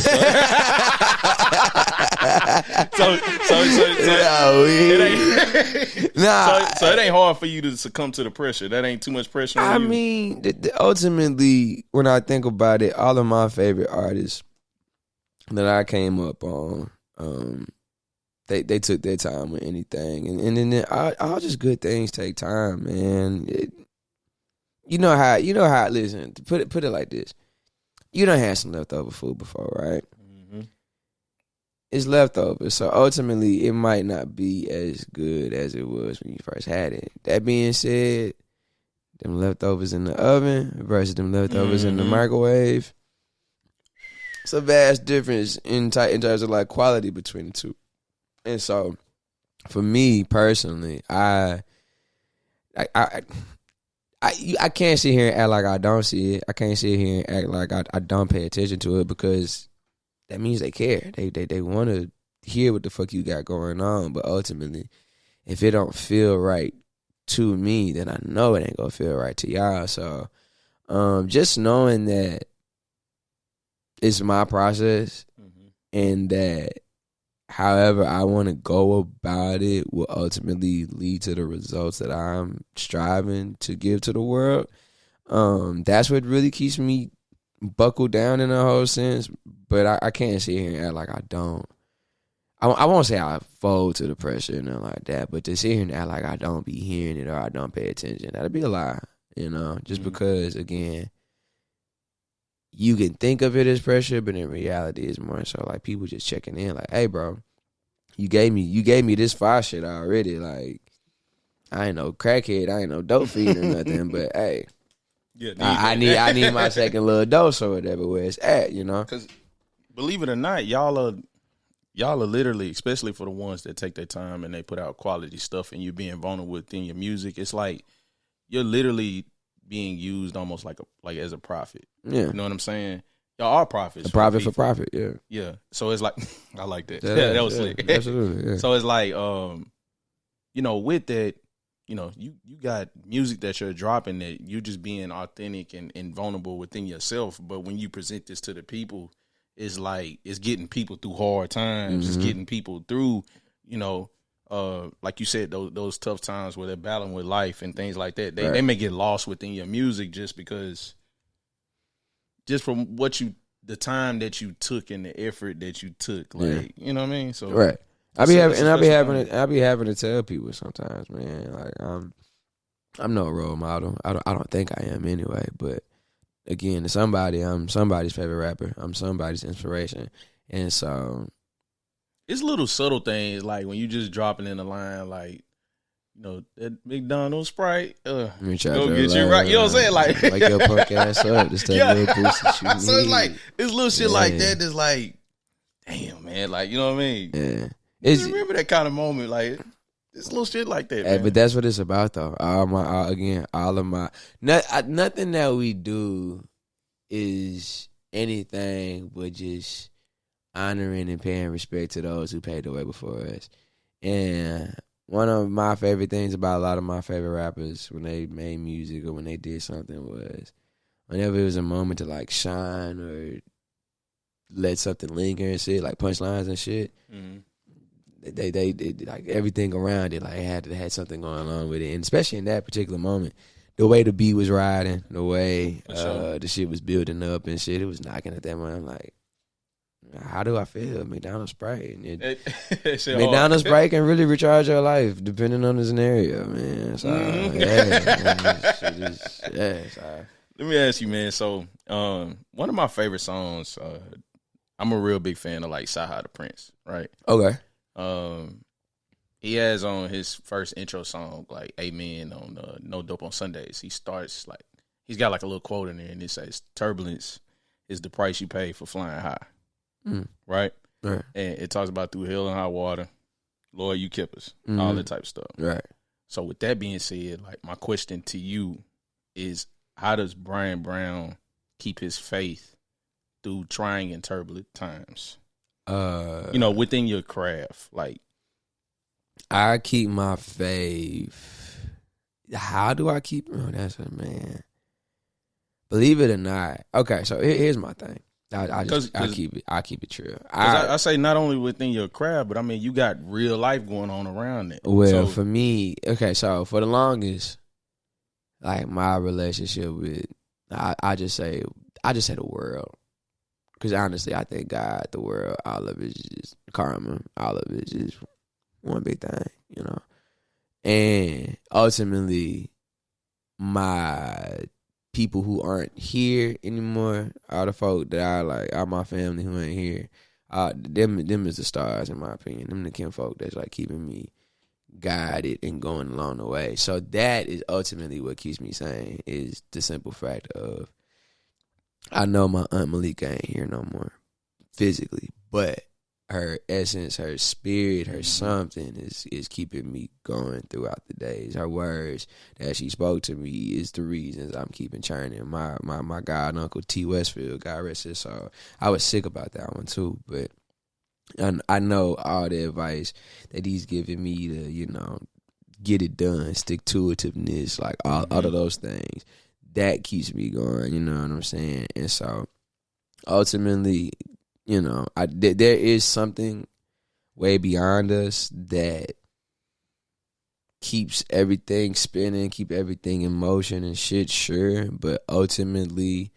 it ain't hard for you to succumb to the pressure. That ain't too much pressure on you. I mean, ultimately, when I think about it, all of my favorite artists that I came up on, they took their time with anything, and then all just good things take time, man. You know how. Listen, put it like this. you done had some leftover food before, right? Mm-hmm. It's leftover, so ultimately it might not be as good as it was when you first had it. That being said, them leftovers in the oven versus them leftovers in the microwave, it's a vast difference in terms of like quality between the two. And so, for me personally, I can't sit here and act like I don't see it. I can't sit here and act like I don't pay attention to it, because that means they care. They want to hear what the fuck you got going on. But ultimately, if it don't feel right to me, then I know it ain't gonna feel right to y'all. So, just knowing that it's my process, and that however I want to go about it will ultimately lead to the results that I'm striving to give to the world. That's what really keeps me buckled down in a whole sense. But I can't sit here and act like I don't. I won't say I fold to the pressure and nothing like that, but to sit here and act like I don't be hearing it or I don't pay attention, that'd be a lie, just because, again, you can think of it as pressure, but in reality, it's more so like people just checking in, like, "Hey, bro, you gave me this fire shit already. Like, I ain't no crackhead, I ain't no dope fiend or nothing, but hey, yeah, I need my second little dose or whatever where it's at, Because believe it or not, y'all are literally, especially for the ones that take their time and they put out quality stuff, and you being vulnerable within your music. It's like you're literally being used almost like as a prophet. Yeah. You know what I'm saying? Y'all are prophets. A prophet for profit, yeah. Yeah. So it's like, I like that. Yeah, that was slick. Absolutely, yeah. So it's like, with that, you got music that you're dropping that you're just being authentic and vulnerable within yourself. But when you present this to the people, it's like, it's getting people through hard times. It's getting people through, like you said, those tough times where they're battling with life and things like that. They may get lost within your music just from the time that you took and the effort that you took, like, you know what I mean? So right. I be having to tell people sometimes, man. Like, I'm no role model. I don't think I am anyway. But again, to somebody, I'm somebody's favorite rapper. I'm somebody's inspiration, and so it's little subtle things like when you just dropping in a line, like, that McDonald's Sprite, go get you right. You know what I'm saying? Like your punk ass up. Just that little boost that you need. So it's like, it's little shit like that that's like, damn, man. Like, you know what I mean? Yeah. You remember that kind of moment. Like, it's little shit like that, man. But that's what it's about, though. Nothing that we do is anything but just honoring and paying respect to those who paved the way before us. And one of my favorite things about a lot of my favorite rappers when they made music or when they did something was whenever it was a moment to like shine or let something linger and shit, like punchlines and shit, they like everything around it, like it had something going on with it. And especially in that particular moment, the way the beat was riding, the way the shit was building up and shit, it was knocking at that moment. I'm like, how do I feel? McDonald's Sprite. McDonald's Sprite can really recharge your life depending on the scenario, man. So, Let me ask you, man. So, one of my favorite songs, I'm a real big fan of like Saha the Prince, right? Okay. He has on his first intro song, like Amen on No Dope on Sundays. He starts like, he's got like a little quote in there and it says, "Turbulence is the price you pay for flying high." Right? And it talks about through hell and high water, Lord, you kept us, all that type of stuff. Right. So with that being said, like my question to you is, how does Brian Brown keep his faith through trying and turbulent times? Within your craft, like. I keep my faith. How do I keep? Oh, that's a man. Believe it or not. Okay, so here's my thing. I keep it true. I say not only within your craft, but I mean you got real life going on around it. Well, for me, okay, so for the longest, like my relationship with, I just say the world, because honestly, I think God, the world, all of it is just karma. All of it is just one big thing, and ultimately, my people who aren't here anymore, all the folk that I like, all my family who ain't here, them is the stars in my opinion. Them the kinfolk that's like keeping me guided and going along the way. So that is ultimately what keeps me sane, is the simple fact of I know my Aunt Malika ain't here no more physically, but her essence, her spirit, her something is keeping me going throughout the days. Her words that she spoke to me is the reasons I'm keeping churning. My god and uncle T. Westfield, God rest his soul. I was sick about that one too, but I know all the advice that he's giving me to, get it done, stick to itiveness, like all of those things. That keeps me going, you know what I'm saying? And so ultimately, there is something way beyond us that keeps everything spinning, keep everything in motion and shit, sure. But ultimately,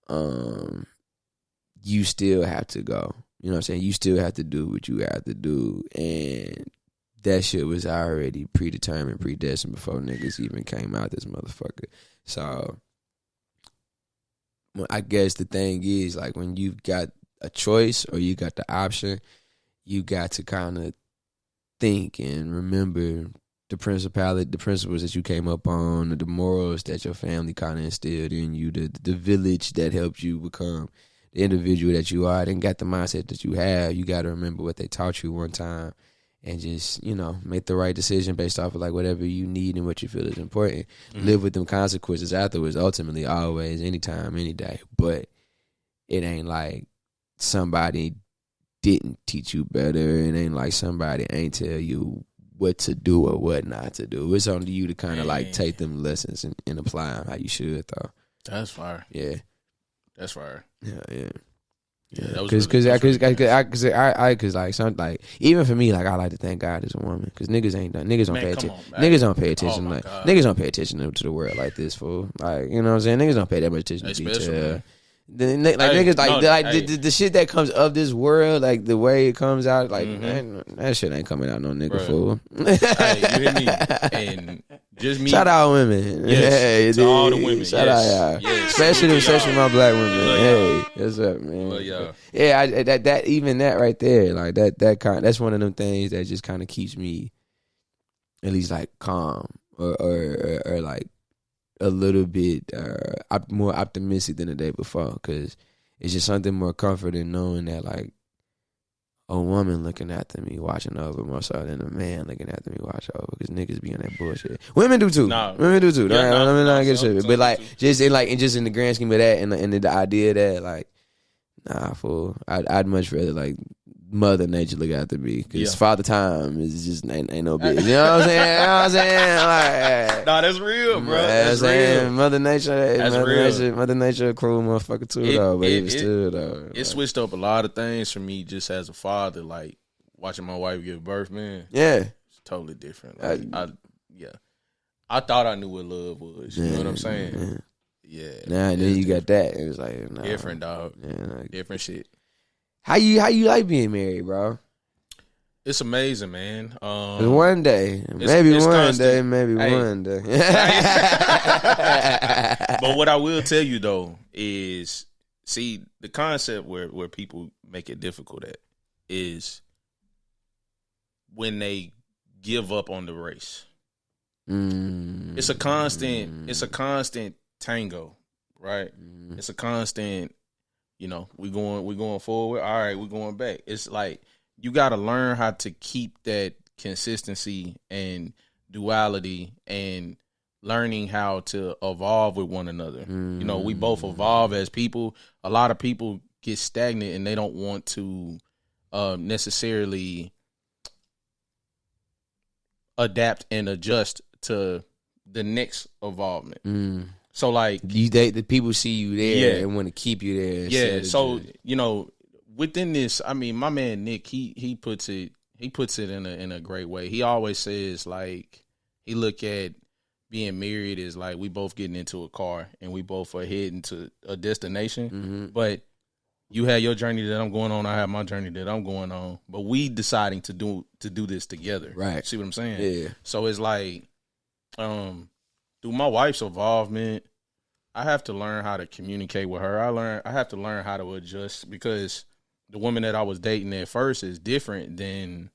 you still have to go. You know what I'm saying? You still have to do what you have to do. And that shit was already predetermined, predestined before niggas even came out this motherfucker. So I guess the thing is, like, when you've got a choice or you got the option, you got to kind of think and remember the principles that you came up on, the morals that your family kind of instilled in you, the village that helped you become the individual that you are, then got the mindset that you have. You got to remember what they taught you one time and just, make the right decision based off of like whatever you need and what you feel is important. Mm-hmm. Live with them consequences afterwards, ultimately, always, anytime, any day. But it ain't like somebody didn't teach you better. It ain't like somebody ain't tell you what to do or what not to do. It's on to you to kind of like take them lessons and apply them how you should, though. That's fire. Yeah. That's fire. Yeah. Yeah, because even for me, like, I like to thank God as a woman, because niggas ain't done. Niggas don't pay attention. Niggas don't pay attention. Niggas don't pay attention to the world like this, fool. Like, you know what I'm saying? Niggas don't pay that much attention to detail. The shit that comes of this world, like the way it comes out, like that shit ain't coming out no nigga, fool. Hey, you hear me? And just me. Shout out women. Yes, to all the women. Shout out y'all. Yes. Especially my black women. Hey, what's up, man? That right there, like that's one of them things that just kind of keeps me at least like calm or like a little bit more optimistic than the day before, because it's just something more comforting knowing that like a woman looking after me, watching over more so than a man looking after me, watch over, because niggas be on that bullshit. Women do too. Women do too. But like just in the grand scheme of that and the idea that like, nah, fool, I'd much rather like Mother Nature look after me, because Father Time is just ain't no bitch. You know what I'm saying? Like, nah, that's real, bro. That's real. Mother Nature, a cruel motherfucker too, though. But even still, though, it switched up a lot of things for me just as a father. Like watching my wife give birth, man. Yeah, it's totally different. Like, I thought I knew what love was. You know what I'm saying? Yeah. Nah, and then you got that. It was like different, dog. Yeah, different shit. How you like being married, bro? It's amazing, man. One day, maybe one day. But what I will tell you though is, see, the concept where people make it difficult at is when they give up on the race. It's a constant tango, right? It's a constant. We going forward. All right, we're going back. It's like you got to learn how to keep that consistency and duality, and learning how to evolve with one another. We both evolve as people. A lot of people get stagnant and they don't want to necessarily adapt and adjust to the next evolvement. So like the people see you there and want to keep you there. Yeah. So within this, I mean, my man Nick, he puts it in a great way. He always says like he look at being married as like we both getting into a car and we both are heading to a destination, but you have your journey that I'm going on, I have my journey that I'm going on, but we deciding to do this together. Right. See what I'm saying? Yeah. So it's like through my wife's involvement, I have to learn how to communicate with her. I have to learn how to adjust because the woman that I was dating at first is different than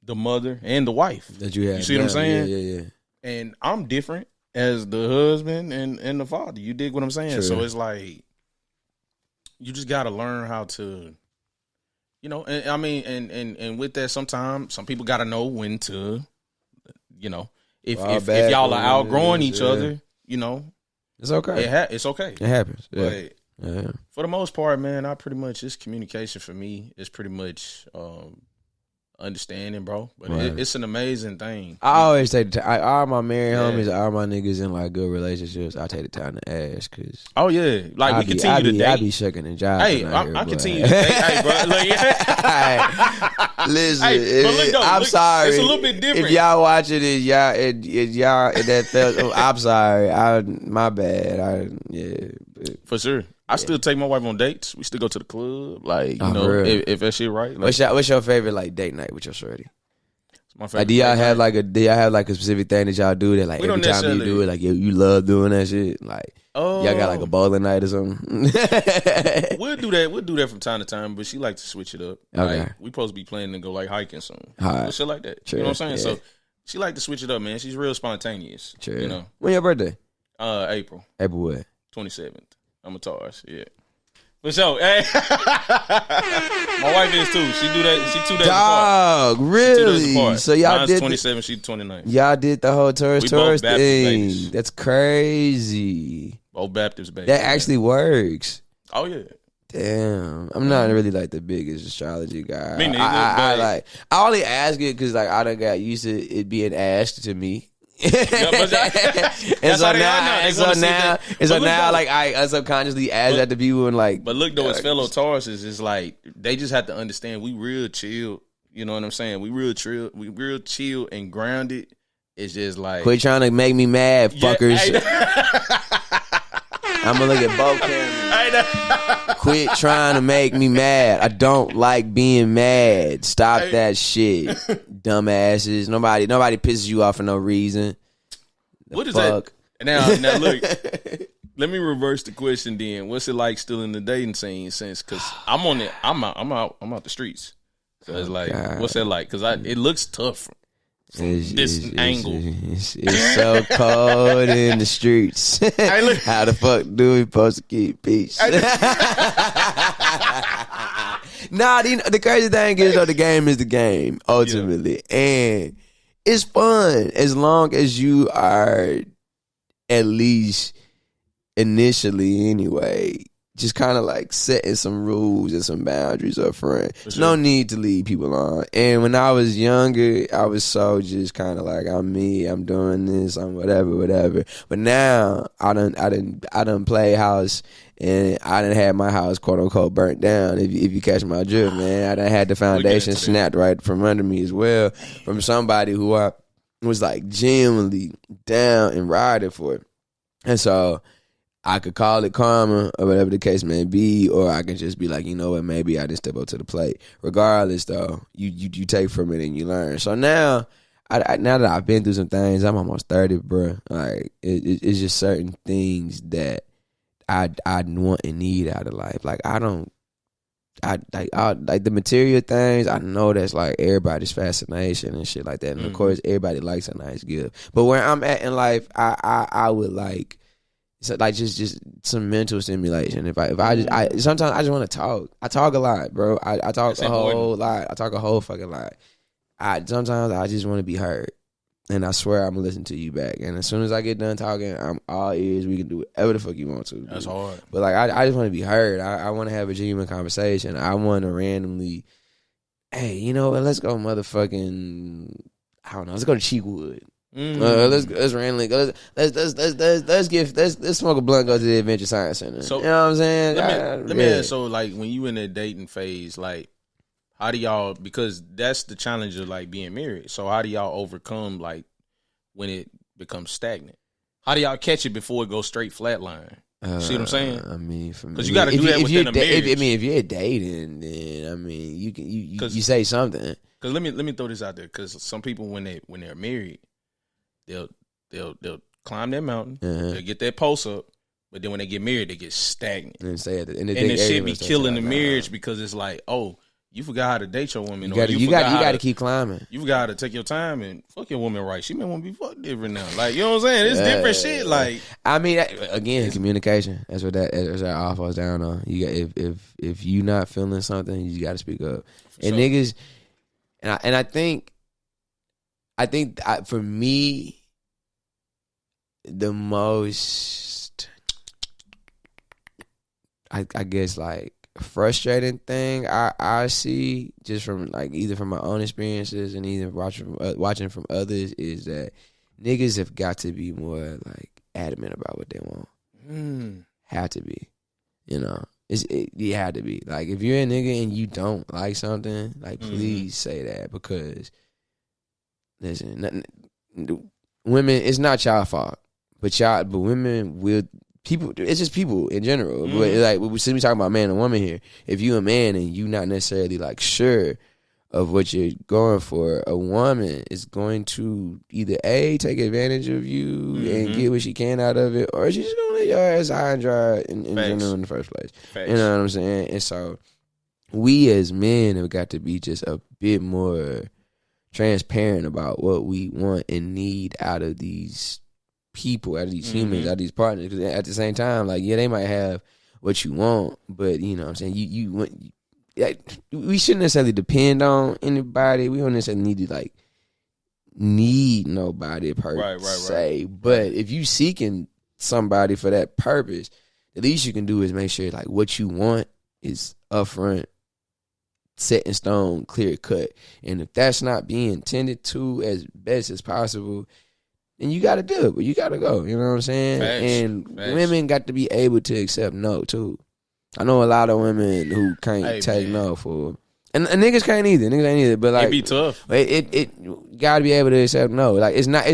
the mother and the wife that you had. You see what I'm saying? Yeah. And I'm different as the husband and the father. You dig what I'm saying? True. So it's like you just got to learn how to, you know. And I mean, and with that, sometimes some people got to know when to, you know, if y'all are outgrowing each other, you know, it's okay. It's okay. It happens. But for the most part, man, I pretty much it's communication for me. It's pretty much understanding, bro. But it's an amazing thing. I always take the time. All my married homies, all my niggas in like good relationships, I take the time to ask because. Oh yeah, like we continue to date. I be shucking and jiving. Hey, I continue to date. Hey, bro. Like, listen, hey, but look, I'm sorry. It's a little bit different. If y'all watching it, y'all that felt. I'm sorry. My bad. For sure. I still take my wife on dates. We still go to the club. Like, you know, if that shit right. Like, what's your favorite like date night with your shorty? My favorite. Like, do y'all have like a specific thing that y'all do that like every time you do it, like you love doing that shit? Like y'all got like a bowling night or something? We'll do that from time to time, but she like to switch it up. Okay. Like, we supposed to be planning to go like hiking soon. Right. Shit like that. True. You know what I'm saying? Yeah. So she like to switch it up, man. She's real spontaneous. True. You know. When your birthday? April. April what? 27th. I'm a Taurus. Yeah. For sure. Hey. My wife is too. She do that. She 2 days apart. Dog, really? So y'all Mine's did 27. She's 29. Y'all did the whole Taurus thing. Babies. That's crazy. Both Baptist babies. That actually works. Oh yeah. Damn, I'm not really like the biggest astrology guy. Me neither, I only ask it because like I done got used to it being asked to me. And so now, like I subconsciously ask that to people and like. But look though, as fellow Tauruses, it's like they just have to understand we real chill. You know what I'm saying? We real chill and grounded. It's just like quit trying to make me mad, fuckers. I'm gonna look at both cameras. Quit trying to make me mad. I don't like being mad. Stop that shit, dumbasses. Nobody pisses you off for no reason. What is that? Now look. Let me reverse the question. Then, what's it like still in the dating scene? Because I'm on it. I'm out the streets. So it's like, what's that like? Because it looks tough. This angle. It's so cold in the streets. How the fuck do we supposed to keep peace? Nah, the crazy thing is though, the game is the game ultimately, and it's fun as long as you are at least initially anyway. Just kind of like setting some rules and some boundaries up front. Sure. No need to lead people on. And when I was younger, I was so just kind of like, I'm me, I'm doing this, I'm whatever. But now I done play house, and I done had my house quote unquote burnt down. If you catch my drift, man, I done had the foundation snapped right from under me as well from somebody who I was like genuinely down and riding for. And so I could call it karma or whatever the case may be, or I can just be like, you know what, maybe I didn't step up to the plate. Regardless, though, you take from it and you learn. So now, now that I've been through some things, I'm almost 30, bro. Like it's just certain things that I want and need out of life. Like like the material things. I know that's like everybody's fascination and shit like that, and of course everybody likes a nice gift. But where I'm at in life, I would like. So like just some mental stimulation. Sometimes I just want to talk. I talk a lot, bro. I talk a whole lot. I talk a whole fucking lot. Sometimes I just want to be heard, and I swear I'm gonna listen to you back. And as soon as I get done talking, I'm all ears. We can do whatever the fuck you want to. That's hard. But like I just want to be heard. I want to have a genuine conversation. I want to randomly, hey, you know what? Let's go, motherfucking. I don't know. Let's go to Cheekwood. Let's randomly go. Let's smoke a blunt. Go to the Adventure Science Center. So, you know what I'm saying? Let me ask. So, like, when you in that dating phase, like, how do y'all? Because that's the challenge of like being married. So, how do y'all overcome like when it becomes stagnant? How do y'all catch it before it goes straight flatline? See what I'm saying? I mean, because you got to do that within a marriage. If you're dating, then I mean, you say something. Because let me throw this out there. Because some people when they're married. They'll climb that mountain. They'll get that post up, But then when they get married, they get stagnant. And the shit be killing the marriage because it's like, oh, you forgot how to date your woman. You got to keep climbing. You got to take your time and fuck your woman right. She may want to be fucked different now. Like, you know what I'm saying? It's different shit. Like, I mean, again, communication. That's what that all falls down on. You got if you not feeling something, you got to speak up. And niggas, and I think for me, the most, I guess, like, frustrating thing I see just from like either from my own experiences and either watching from others is that niggas have got to be more like adamant about what they want. Have to be, you know. You have to be like, if you're a nigga and you don't like something, like, please say that, because listen, women, it's not y'all fault, but women will. People, it's just people in general. But like, since we talking about man and woman here, if you a man and you not necessarily like sure of what you're going for, a woman is going to either A, take advantage of you and get what she can out of it, or she's just gonna let your ass high and dry in general in the first place. Facts. You know what I'm saying? And so we as men have got to be just a bit more transparent about what we want and need out of these people, out of these humans, out of these partners. Because at the same time, like, yeah, they might have what you want, but you know what I'm saying, we shouldn't necessarily depend on anybody. We don't necessarily need nobody per se. But if you seeking somebody for that purpose, the least you can do is make sure like what you want is upfront, set in stone, clear cut. And if that's not being tended to as best as possible, then you got to do it, but you got to go. You know what I'm saying? Facts. Women got to be able to accept no, too. I know a lot of women who can't take no for, and niggas can't either. Niggas ain't either. But like, it be tough. It got to be able to accept no. Like, it's not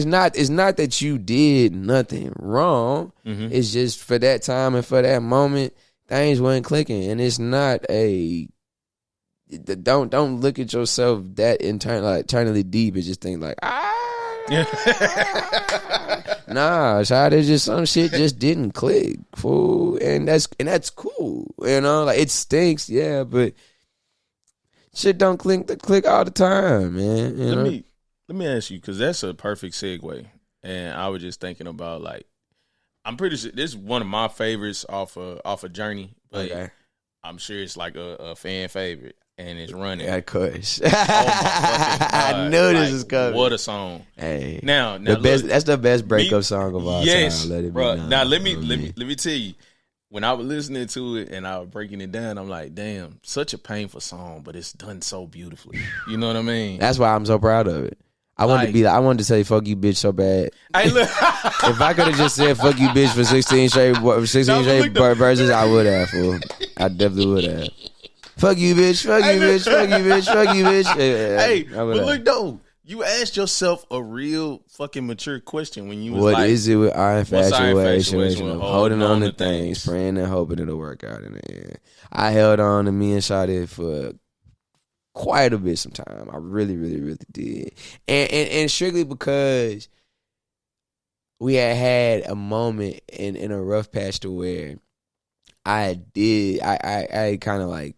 that you did nothing wrong. It's just for that time and for that moment, things weren't clicking, and it's not a. Don't look at yourself that eternally deep and just think like nah, child, it's just some shit just didn't click, fool, and that's cool, you know. Like, it stinks, yeah, but shit don't click all the time, man. Let me ask you, because that's a perfect segue, and I was just thinking about, like, I'm pretty sure this is one of my favorites off a Journey, but okay. I'm sure it's like a fan favorite. And it's Runnin. Yeah, of course. Oh my fucking God. I knew this was coming. What a song! Hey, now that's the best breakup song of all time. Let it bro. Be known. Now let me tell you. When I was listening to it and I was breaking it down, I'm like, damn, such a painful song, but it's done so beautifully. You know what I mean? That's why I'm so proud of it. I wanted to say "fuck you, bitch" so bad. Hey, look. If I could have just said "fuck you, bitch" for 16 straight verses, I would have. Fool. I definitely would have. Fuck you, bitch. Fuck you, bitch. Fuck you, bitch. Fuck you, bitch. Yeah, hey, but look though, you asked yourself a real fucking mature question when you was what is it with our infatuation of holding on to things, praying and hoping it'll work out in the end? I held on to me and Shawty for quite a bit some time. I really, really, really did, and strictly because we had a moment in a rough patch to where I kind of like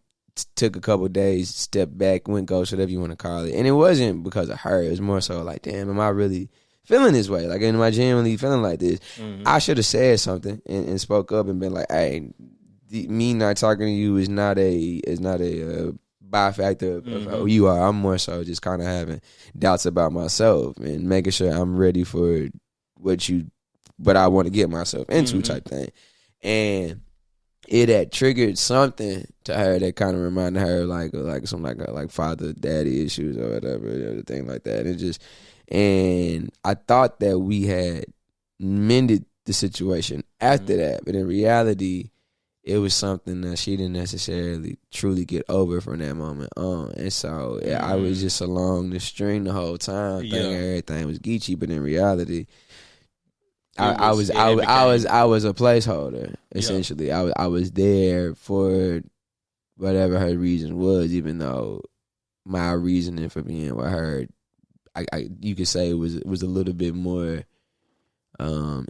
took a couple of days, stepped back, went ghost, whatever you want to call it. And it wasn't because of her. It was more so like, damn, am I really feeling this way? Like, am I genuinely feeling like this? I should have said something and spoke up and been like, hey, me not talking to you is not a byfactor of who you are. I'm more so just kind of having doubts about myself and making sure I'm ready for what I want to get myself into type thing. And it had triggered something to her that kind of reminded her like father daddy issues or whatever, thing like that. And I thought that we had mended the situation after that, but in reality, it was something that she didn't necessarily truly get over from that moment on. And so I was just along the string the whole time, thinking everything was Geechee, but in reality, I was a placeholder, essentially. Yeah. I was there for whatever her reason was, even though my reasoning for being with her, you could say it was a little bit more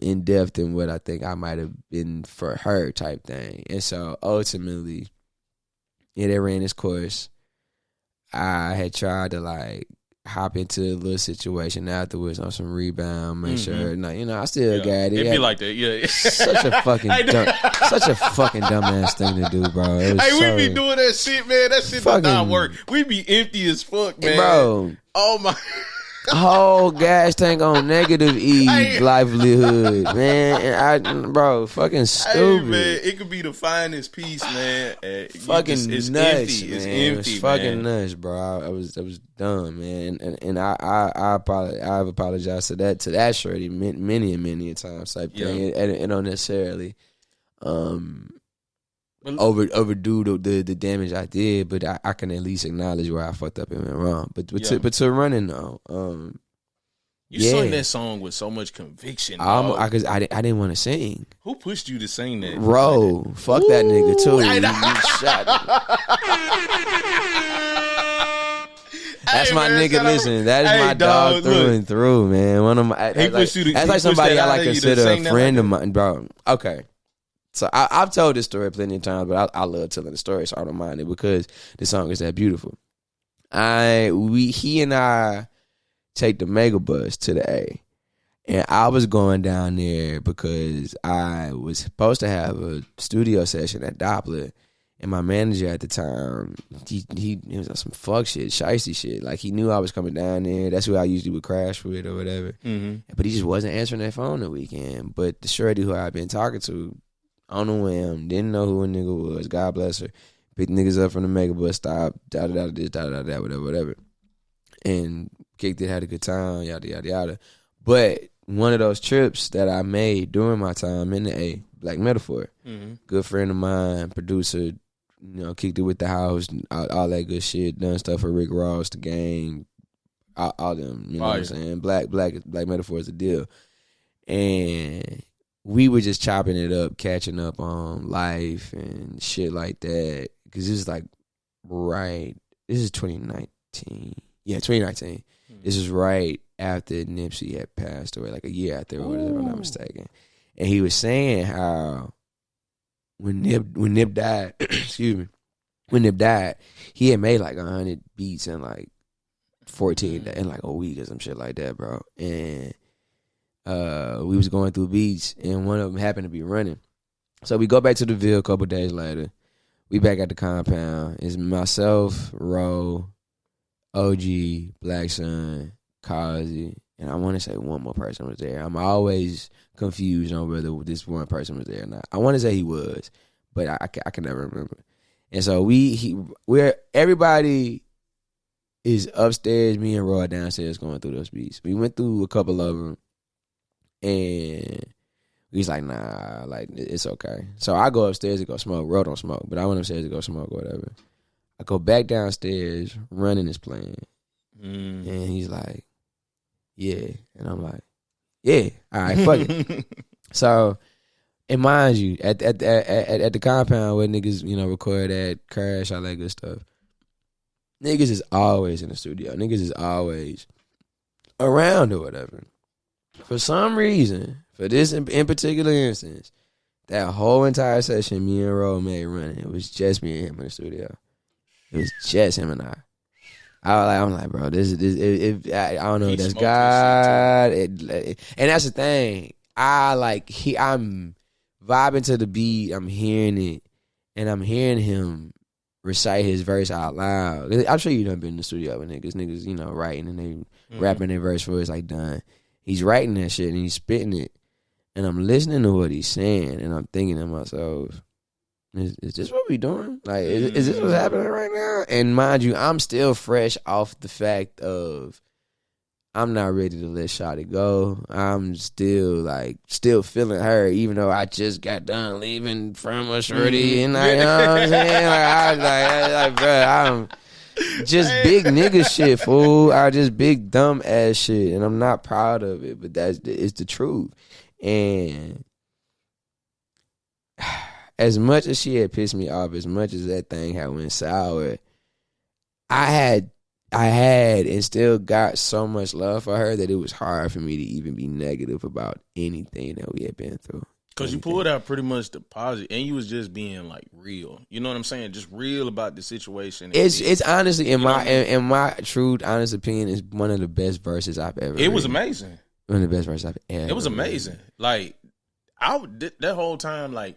in depth than what I think I might have been for her type thing. And so ultimately, it ran its course. I had tried to like hop into a little situation afterwards on some rebound, make sure. No, I still got it. It'd be like that, yeah. Such a fucking dumbass thing to do, bro. We be doing that shit, man. That shit does not work. We be empty as fuck, man. Bro. Oh my. Whole gas tank on negative livelihood, man. And bro, fucking stupid. Hey, man, it could be the finest piece, man. Fucking it's nuts, empty. man. It's empty, It's fucking man. nuts, bro. I was dumb, man. And I've apologized to that shorty many times type thing. And don't necessarily overdo the damage I did, but I can at least acknowledge where I fucked up and went wrong. But to Runnin though, you sung that song with so much conviction. Because I didn't want to sing. Who pushed you to sing that? Ro, fuck that nigga too. That's my nigga. Listen, that is my dog through and through, man. One of my that's like somebody I like consider a friend of mine, bro. Okay. So I've told this story plenty of times, but I love telling the story, so I don't mind it because the song is that beautiful. He and I take the mega bus to the A, and I was going down there because I was supposed to have a studio session at Doppler, and my manager at the time, he was on some fuck shit, shiesty shit. Like, he knew I was coming down there. That's who I usually would crash with or whatever. Mm-hmm. But he just wasn't answering that phone the weekend. But the shorty who I'd been talking to, on the whim, didn't know who a nigga was. God bless her. Picked niggas up from the mega bus stop, this, whatever. And kicked it, had a good time, yada, yada, yada. But one of those trips that I made during my time in the A, Black Metaphor, good friend of mine, producer, kicked it with the house, all that good shit, done stuff for Rick Ross, the gang, all them, you know what I'm saying? Black Metaphor is the deal. And we were just chopping it up, catching up on life and shit like that. Because this is this is 2019. Yeah, 2019. This is right after Nipsey had passed away, like a year after, or whatever, if I'm not mistaken. And he was saying how when Nip died, excuse me, when Nip died, he had made like 100 beats in like 14 in like a week or some shit like that, bro. And we was going through beats, and one of them happened to be Runnin. So we go back to the Ville a couple days later. We back at the compound. It's myself, Ro, OG, Black Sun, Kazi, and I want to say one more person was there. I'm always confused on whether this one person was there or not. I want to say he was, but I can never remember. And so we're everybody is upstairs. Me and Ro are downstairs going through those beats. We went through a couple of them. And he's like, nah, like, it's okay. So I go upstairs to go smoke. Ro don't smoke, but I went upstairs to go smoke or whatever. I go back downstairs, Runnin is playing. And he's like, yeah. And I'm like, yeah, all right, fuck it. So, and mind you, at the compound where niggas, record at, crash, all that good stuff, niggas is always in the studio. Niggas is always around or whatever. For some reason, for this in particular instance, that whole entire session me and Ro made Runnin. It was just me and him in the studio. It was just him and I. I'm like, bro, this I don't know. That's God, and that's the thing. I'm vibing to the beat. I'm hearing it, and I'm hearing him recite his verse out loud. I'm sure you done been in the studio with niggas, writing and they rapping their verse for it's like done. He's writing that shit and he's spitting it, and I'm listening to what he's saying, and I'm thinking to myself, is this what we doing? Like, is this what's happening right now? And mind you, I'm still fresh off the fact of I'm not ready to let Shawty go. I'm still feeling her, even though I just got done leaving from a shorty, and you know what I'm saying? Like, bro, I'm just big nigga shit, fool. I just big dumb ass shit, and I'm not proud of it, but it's the truth. And as much as she had pissed me off, as much as that thing had went sour, I had I had and still got so much love for her that it was hard for me to even be negative about anything that we had been through. Because you pulled out pretty much the positive, and you was just being like real. You know what I'm saying? Just real about the situation. It's honestly in my true honest opinion is one of the best verses I've ever. It was amazing. One of the best verses I've ever. It was amazing. Like that whole time, like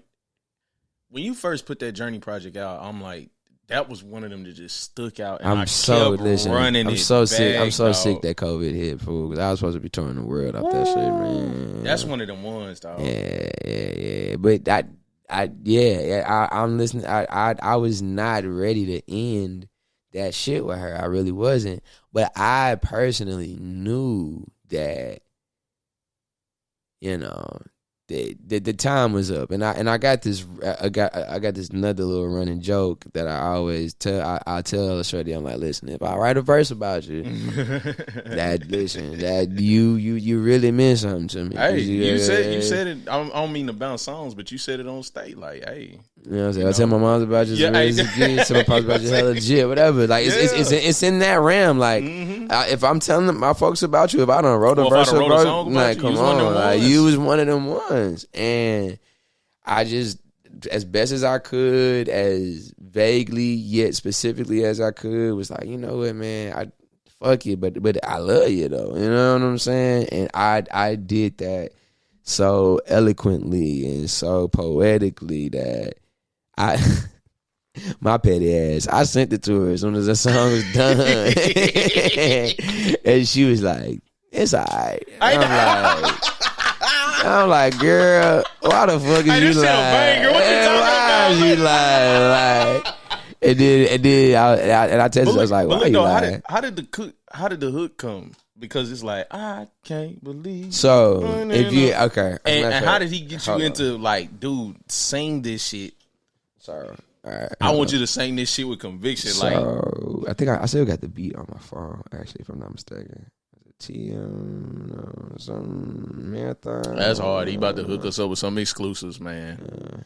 when you first put that Journey project out, I'm like, that was one of them that just stuck out. And I'm so sick. I'm so sick that COVID hit, fool. Because I was supposed to be touring the world off that shit, man. That's one of them ones, dog. Yeah. But I'm listening. I was not ready to end that shit with her. I really wasn't. But I personally knew that, you know, the time was up, and I got this this another little running joke that I always tell. I tell Shorty, I'm like, listen, if I write a verse about you, that you really meant something to me. Hey, you said it. I don't mean to bounce songs, but you said it on stage, like, hey. You know what I'm saying? I tell my mom about you, tell my pops about you, hella legit, whatever. Like it's in that realm. Like if I'm telling my folks about you, if I done wrote a verse about you, like come on, like you was one of them ones, and I just as best as I could, as vaguely yet specifically as I could, was like, you know what, man, fuck you, but I love you though. You know what I'm saying? And I did that so eloquently and so poetically that my petty ass, I sent it to her as soon as the song was done. And she was like, it's all right. I'm like, girl, why the fuck is you like? Why is you like? And I texted her, I was like, why you lying? How did the hook come? Because it's like, I can't believe. So, if you, okay. And how did he get you into, like, dude, sing this shit? So, all right, I want you to sing this shit with conviction. So, I think I still got the beat on my phone, actually, if I'm not mistaken. Marathon. That's hard. He about to hook us up with some exclusives, man.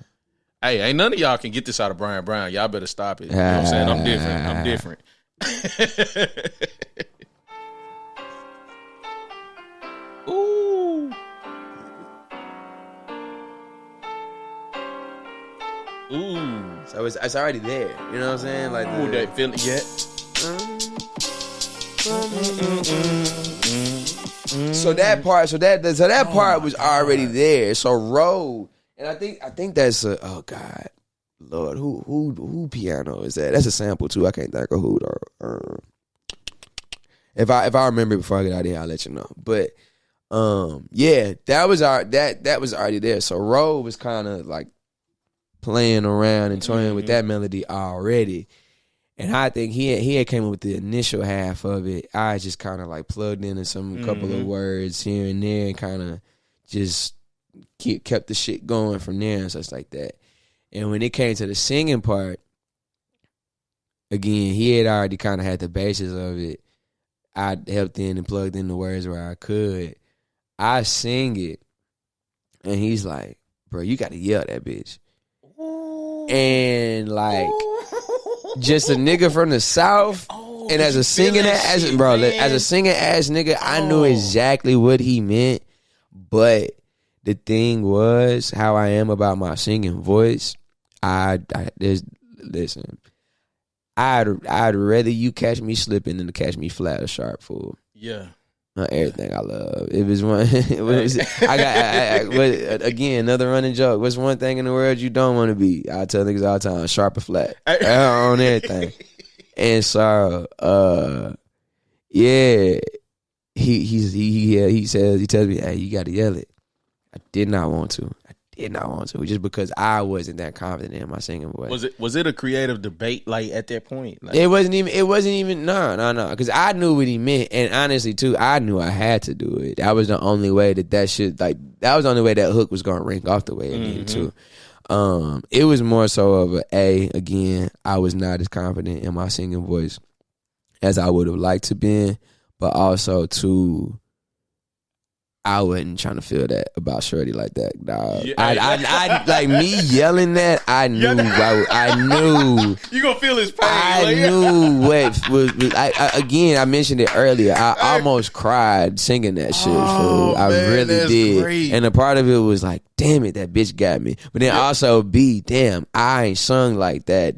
Hey, ain't none of y'all can get this out of Brian Brown. Y'all better stop it. You know what I'm saying? I'm different. Ooh. So it's already there. You know what I'm saying? Like, that feeling. Yeah. So that part was already there. So Reaux, and I think that's oh God, Lord, who piano is that? That's a sample too. I can't think of who though. If I remember before I get out of here, I'll let you know. But yeah, that was already there. So Reaux was kind of like playing around and toying with that melody already. And I think he had came up with the initial half of it. I just kind of like plugged in some couple of words here and there and kind of just kept the shit going from there and such like that. And when it came to the singing part, again, he had already kind of had the basis of it. I helped in and plugged in the words where I could. I sing it, and he's like, bro, you got to yell that bitch. And like... just a nigga from the South, and as a singing ass nigga, I knew exactly what he meant. But the thing was, how I am about my singing voice. I'd rather you catch me slipping than to catch me flat or sharp, fool. Yeah. Everything I love. It was one. Again, another running joke. What's one thing in the world you don't want to be? I tell niggas all the time, sharp or flat on everything. And so, yeah, he tells me, hey, you got to yell it. I did not want to, just because I wasn't that confident in my singing voice. Was it a creative debate like at that point? Like, it wasn't even no, because I knew what he meant, and honestly too, I knew I had to do it. That was the only way that was the only way that hook was gonna ring off the way it needed to. It was more so of again, I was not as confident in my singing voice as I would have liked to be, but also too, I wasn't trying to feel that about Shorty like that, dog. Yeah. I like me yelling that. I knew. I knew. You gonna feel his pain. I knew what was. Again, I mentioned it earlier. I almost cried singing that shit. I really did. Great. And a part of it was like, damn it, that bitch got me. But then also B, damn, I ain't sung like that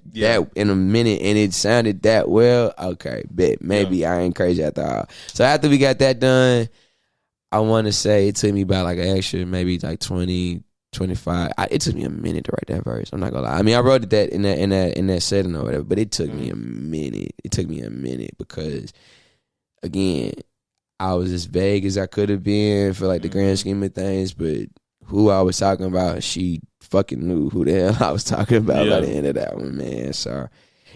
in a minute, and it sounded that well. Okay, bet maybe I ain't crazy after all. So after we got that done, I want to say it took me about like an extra maybe like 20, 25. It took me a minute to write that verse. I'm not gonna lie. I mean, I wrote that in that setting or whatever, but it took me a minute. It took me a minute because, again, I was as vague as I could have been for like the grand scheme of things. But who I was talking about, she fucking knew who the hell I was talking about by the end of that one, man. So.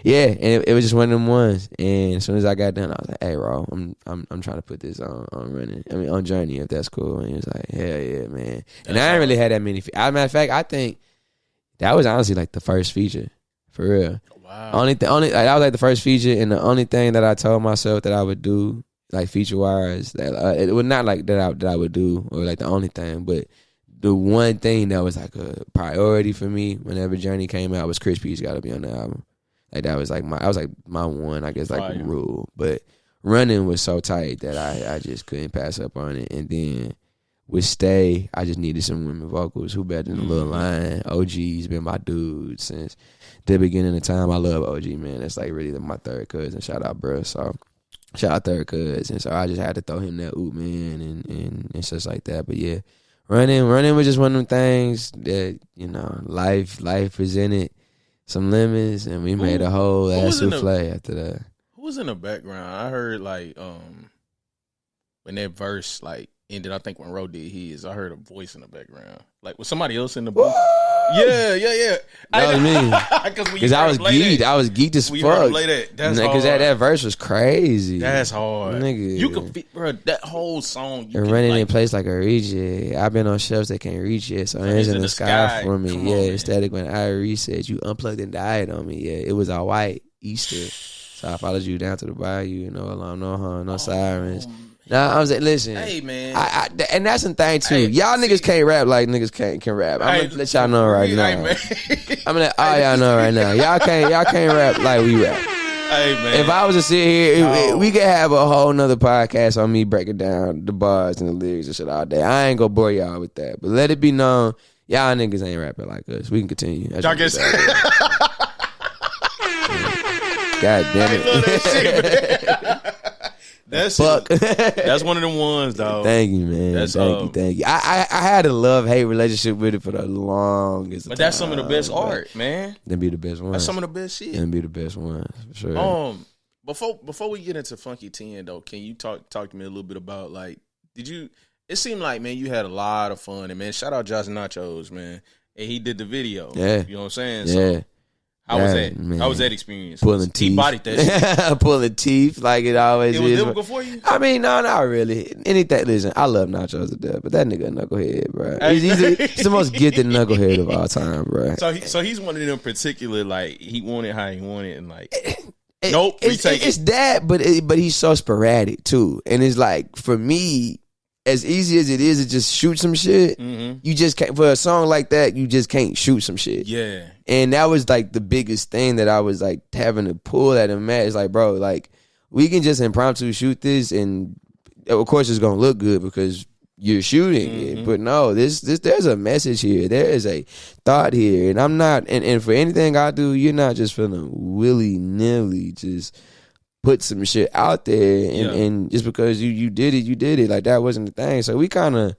Yeah, and it was just one of them ones. And as soon as I got done, I was like, "Hey, Ro, I'm trying to put this on Runnin. I mean, on Journey, if that's cool." And he was like, "Hell yeah, man!" And I didn't really had that many. As a matter of fact, I think that was honestly like the first feature, for real. Wow. Only that was like the first feature, and the only thing that I told myself that I would do, like feature wise, that it was not like that I would do, or like the only thing, but the one thing that was like a priority for me whenever Journey came out was Chris P's got to be on the album. Like that was like my one, I guess, like rule. But Runnin was so tight that I just couldn't pass up on it. And then with Stay, I just needed some women vocals. Who better than Lil Line? OG's been my dude since the beginning of time. I love OG, man. That's like really my third cousin. Shout out, bro. So shout out third cousin. So I just had to throw him that oop, man, and stuff like that. But yeah, Runnin was just one of them things that, you know, life presented some lemons, and we made a whole ass souffle after that. Who was in the background? I heard like when that verse like ended, I think when Ro did his, I heard a voice in the background. Like was somebody else in the booth? Yeah. That was me. Because I was geeked. I was geeked as fuck. That's because that verse was crazy. That's hard, nigga. You could, bro. That whole song. And Running in place like a reject. I've been on shelves that can't reach it. So hands in the sky for me. Yeah, static when I reset. You unplugged and died on me. Yeah, it was a white Easter. So I followed you down to the bayou. No alarm, no horn, no sirens. Nah, I was like, listen. Hey, man. And that's the thing, too. Y'all niggas can't rap like niggas can rap. I'm going to let y'all know right now. Man. I'm going to let all y'all know right now. Y'all can't rap like we rap. Hey, man. If I was to sit here, we could have a whole nother podcast on me breaking down the bars and the lyrics and shit all day. I ain't going to bore y'all with that. But let it be known, y'all niggas ain't rapping like us. We can continue. God damn it. I love that shit, man. That's one of them ones, dog. Thank you, man. Thank you. I had a love-hate relationship with it for the longest. But that's some of the best art, man. Them be the best ones. That's some of the best shit. Them be the best ones, for sure. Before we get into Funky 10 though, can you talk to me a little bit about like it seemed like, man, you had a lot of fun, and man, shout out Josh Nachos, man. And he did the video. Yeah. You know what I'm saying? Yeah. So, how was that? Man. How was that experience? Pulling teeth. He bodied that shit. Pulling teeth like it always is. It was difficult for you? I mean, no, not really. Anything, listen, I love Nachos to death, but that nigga a knucklehead, bro. He's the most gifted knucklehead of all time, bro. So he's one of them particular, like, he wanted how he wanted, and like, it's that, but he's so sporadic, too. And it's like, for me, as easy as it is to just shoot some shit, you just can't, for a song like that, you just can't shoot some shit. Yeah. And that was like the biggest thing that I was like having to pull at him at. It's like, bro, like we can just impromptu shoot this, and of course it's gonna look good because you're shooting it. But no, this there's a message here. There is a thought here, and I'm not. And for anything I do, you're not just feeling willy nilly just put some shit out there, and just because you did it, you did it. Like that wasn't the thing. So we kind of.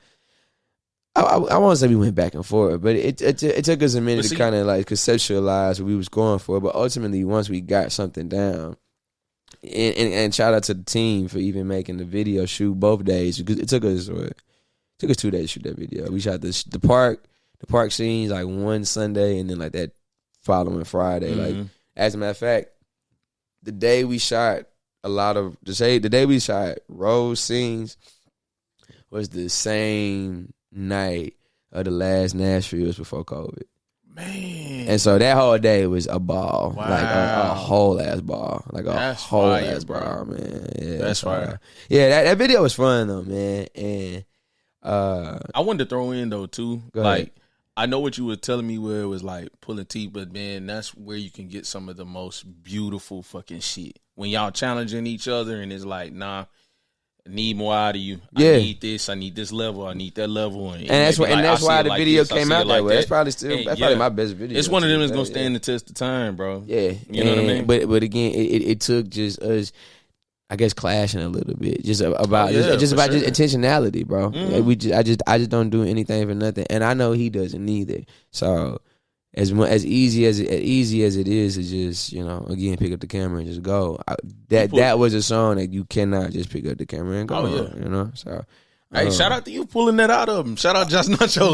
I won't say we went back and forth, but it took us a minute to kind of like conceptualize what we was going for. But ultimately, once we got something down, and shout out to the team for even making the video shoot both days, because it took us 2 days to shoot that video. We shot the park scenes like one Sunday, and then like that following Friday. Like as a matter of fact, the day we shot Reaux scenes was the same night of the last Nashville before COVID. Man. And so that whole day was a ball. Wow. Like a whole ass ball. Like That's whole fire, ass ball, man. Yeah, that's fire. Yeah, that video was fun though, man. And I wanted to throw in though too. Like I know what you were telling me where it was like pulling teeth, but man, that's where you can get some of the most beautiful fucking shit. When y'all challenging each other and it's like, nah, I need more out of you. Yeah. I need this. I need this level. I need that level. And that's why, the video came out that way. That's probably my best video. It's one of them that's gonna stand the test of time, bro. Yeah, you know what I mean. But again, it took just us, I guess, clashing a little bit, just about just intentionality, bro. Mm-hmm. Like I just don't do anything for nothing, and I know he doesn't either. So as easy as it is to just, you know, again, pick up the camera and just go. That was a song that you cannot just pick up the camera and go. You know, so. Hey, shout out to you pulling that out of him. Shout out Just Nachos.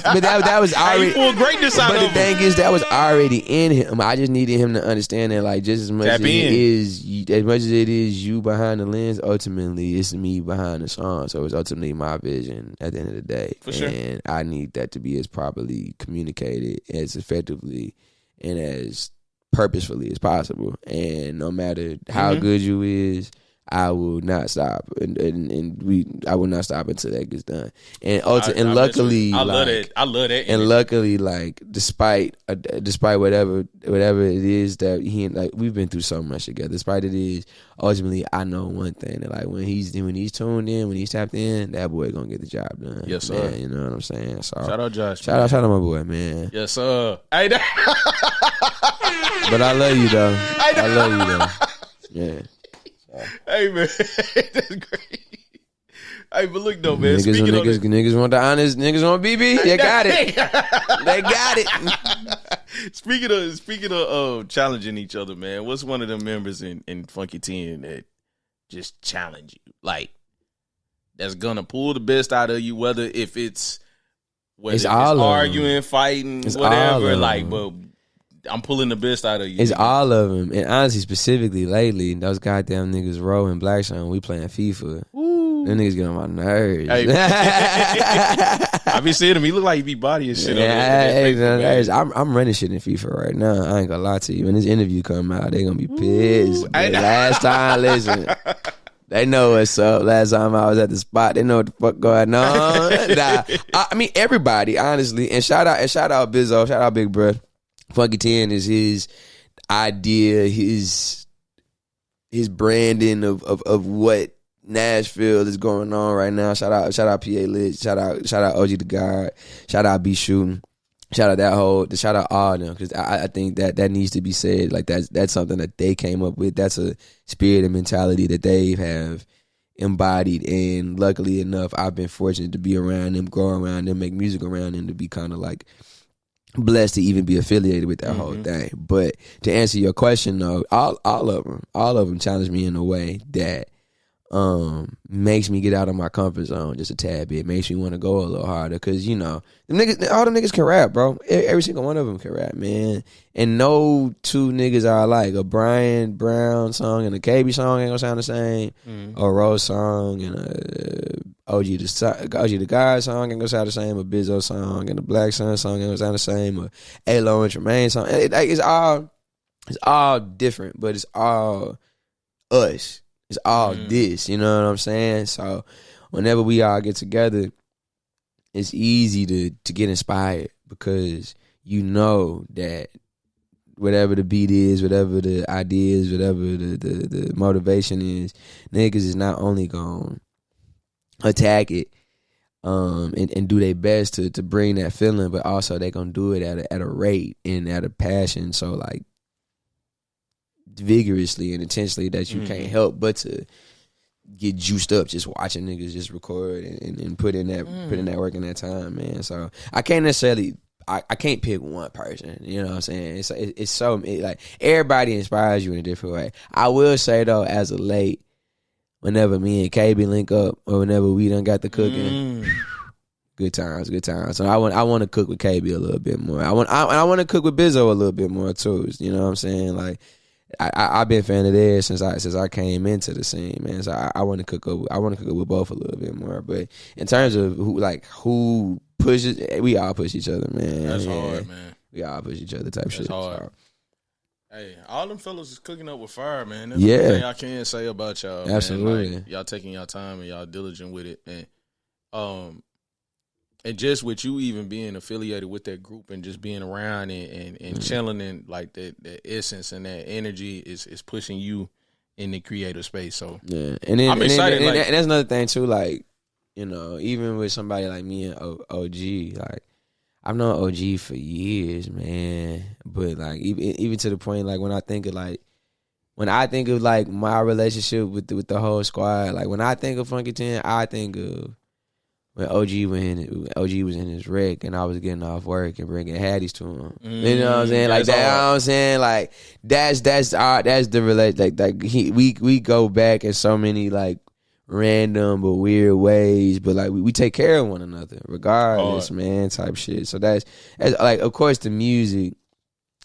But that was already. He pulled greatness out of him. But the thing is, that was already in him. I just needed him to understand that, like, just as much as it is you behind the lens, ultimately it's me behind the song. So it's ultimately my vision at the end of the day. For sure. And I need that to be as properly communicated, as effectively, and as purposefully as possible. And no matter how good you is, I will not stop, and I will not stop until that gets done. And luckily, I love that. And luckily, like despite whatever it is that we've been through so much together. Despite it is, ultimately, I know one thing, that like when he's tuned in, when he's tapped in, that boy gonna get the job done. Yes, sir. Man, you know what I'm saying? So shout out Josh. Shout out my boy, man. Yes, sir. Hey, but I love you though. I love you though. Yeah. Hey man, that's great. Hey, but look though, man. Niggas want the honest. Niggas want BB. They got it. They got it. Speaking of challenging each other, man. What's one of the members in Funky 10 that just challenge you, like that's gonna pull the best out of you? Whether it's arguing, fighting, whatever. Like, but I'm pulling the best out of you. It's all of them. And honestly, specifically lately, those goddamn niggas Roe and Black Son, we playing FIFA. Ooh. Them niggas get on my nerves. Hey, I be seeing him. He look like he be bodying shit. I'm running shit in FIFA right now. I ain't gonna lie to you. When this interview come out, they gonna be pissed. Last time, listen. They know what's up. Last time I was at the spot, they know what the fuck going on. I mean, everybody, honestly. And shout out Bizzo. Shout out Big Bro. Funky 10 is his idea, his branding of what Nashville is going on right now. Shout out PA Lit, shout out OG the God, shout out B Shooting, shout out all of them, because I think that needs to be said. Like that's something that they came up with. That's a spirit and mentality that they have embodied, and luckily enough, I've been fortunate to be around them, grow around them, make music around them, to be kind of like blessed to even be affiliated with that whole thing. But to answer your question though, all of them challenge me in a way that makes me get out of my comfort zone just a tad bit. Makes me want to go a little harder, because you know all the niggas can rap, bro. Every single one of them can rap, man. And no two niggas are alike. A Brian Brown song and a KB song ain't gonna sound the same. A Rose song and a OG the God song ain't gonna sound the same. A Bizzo song and a Black Sun song ain't gonna sound the same. A A-Lo and Tremaine song. It's all different, but it's all us. It's all this, you know what I'm saying? So whenever we all get together, it's easy to get inspired, because you know that whatever the beat is, whatever the idea is, whatever the motivation is, niggas is not only gonna attack it and do their best to bring that feeling, but also they gonna do it at a rate and at a passion, so like vigorously and intentionally that you can't help but to get juiced up just watching niggas just record and put in that work in that time, man. So I can't necessarily I can't pick one person, you know what I'm saying? It's so like everybody inspires you in a different way. I will say though, as of late, whenever me and KB link up or whenever we done got the cooking, good times. So I want to cook with KB a little bit more. I want to cook with Bizzo a little bit more too. You know what I'm saying? Like I've been a fan of theirs since I came into the scene, man. So I want to cook up. I want to cook up with both a little bit more. But in terms of who pushes, we all push each other, man. That's hard, man. We all push each other type shit. Hard. So. Hey, all them fellas is cooking up with fire, man. That's one thing I can say about y'all. Absolutely, man. Like, y'all taking y'all time and y'all diligent with it, and And just with you even being affiliated with that group and just being around and chilling in like that essence and that energy is pushing you in the creative space. So yeah, and then, I'm excited. And that's another thing too. Like, you know, even with somebody like me and OG, like I've known OG for years, man. But like even to the point, like when I think of like my relationship with the whole squad, like when I think of Funky 10, I think of when OG was in his wreck and I was getting off work and bringing Hatties to him. You know what I'm saying? Like that. You know what I'm saying? Like that's the relation. Like we go back in so many like random but weird ways, but like we take care of one another regardless, man. Type shit. So that's like, of course, the music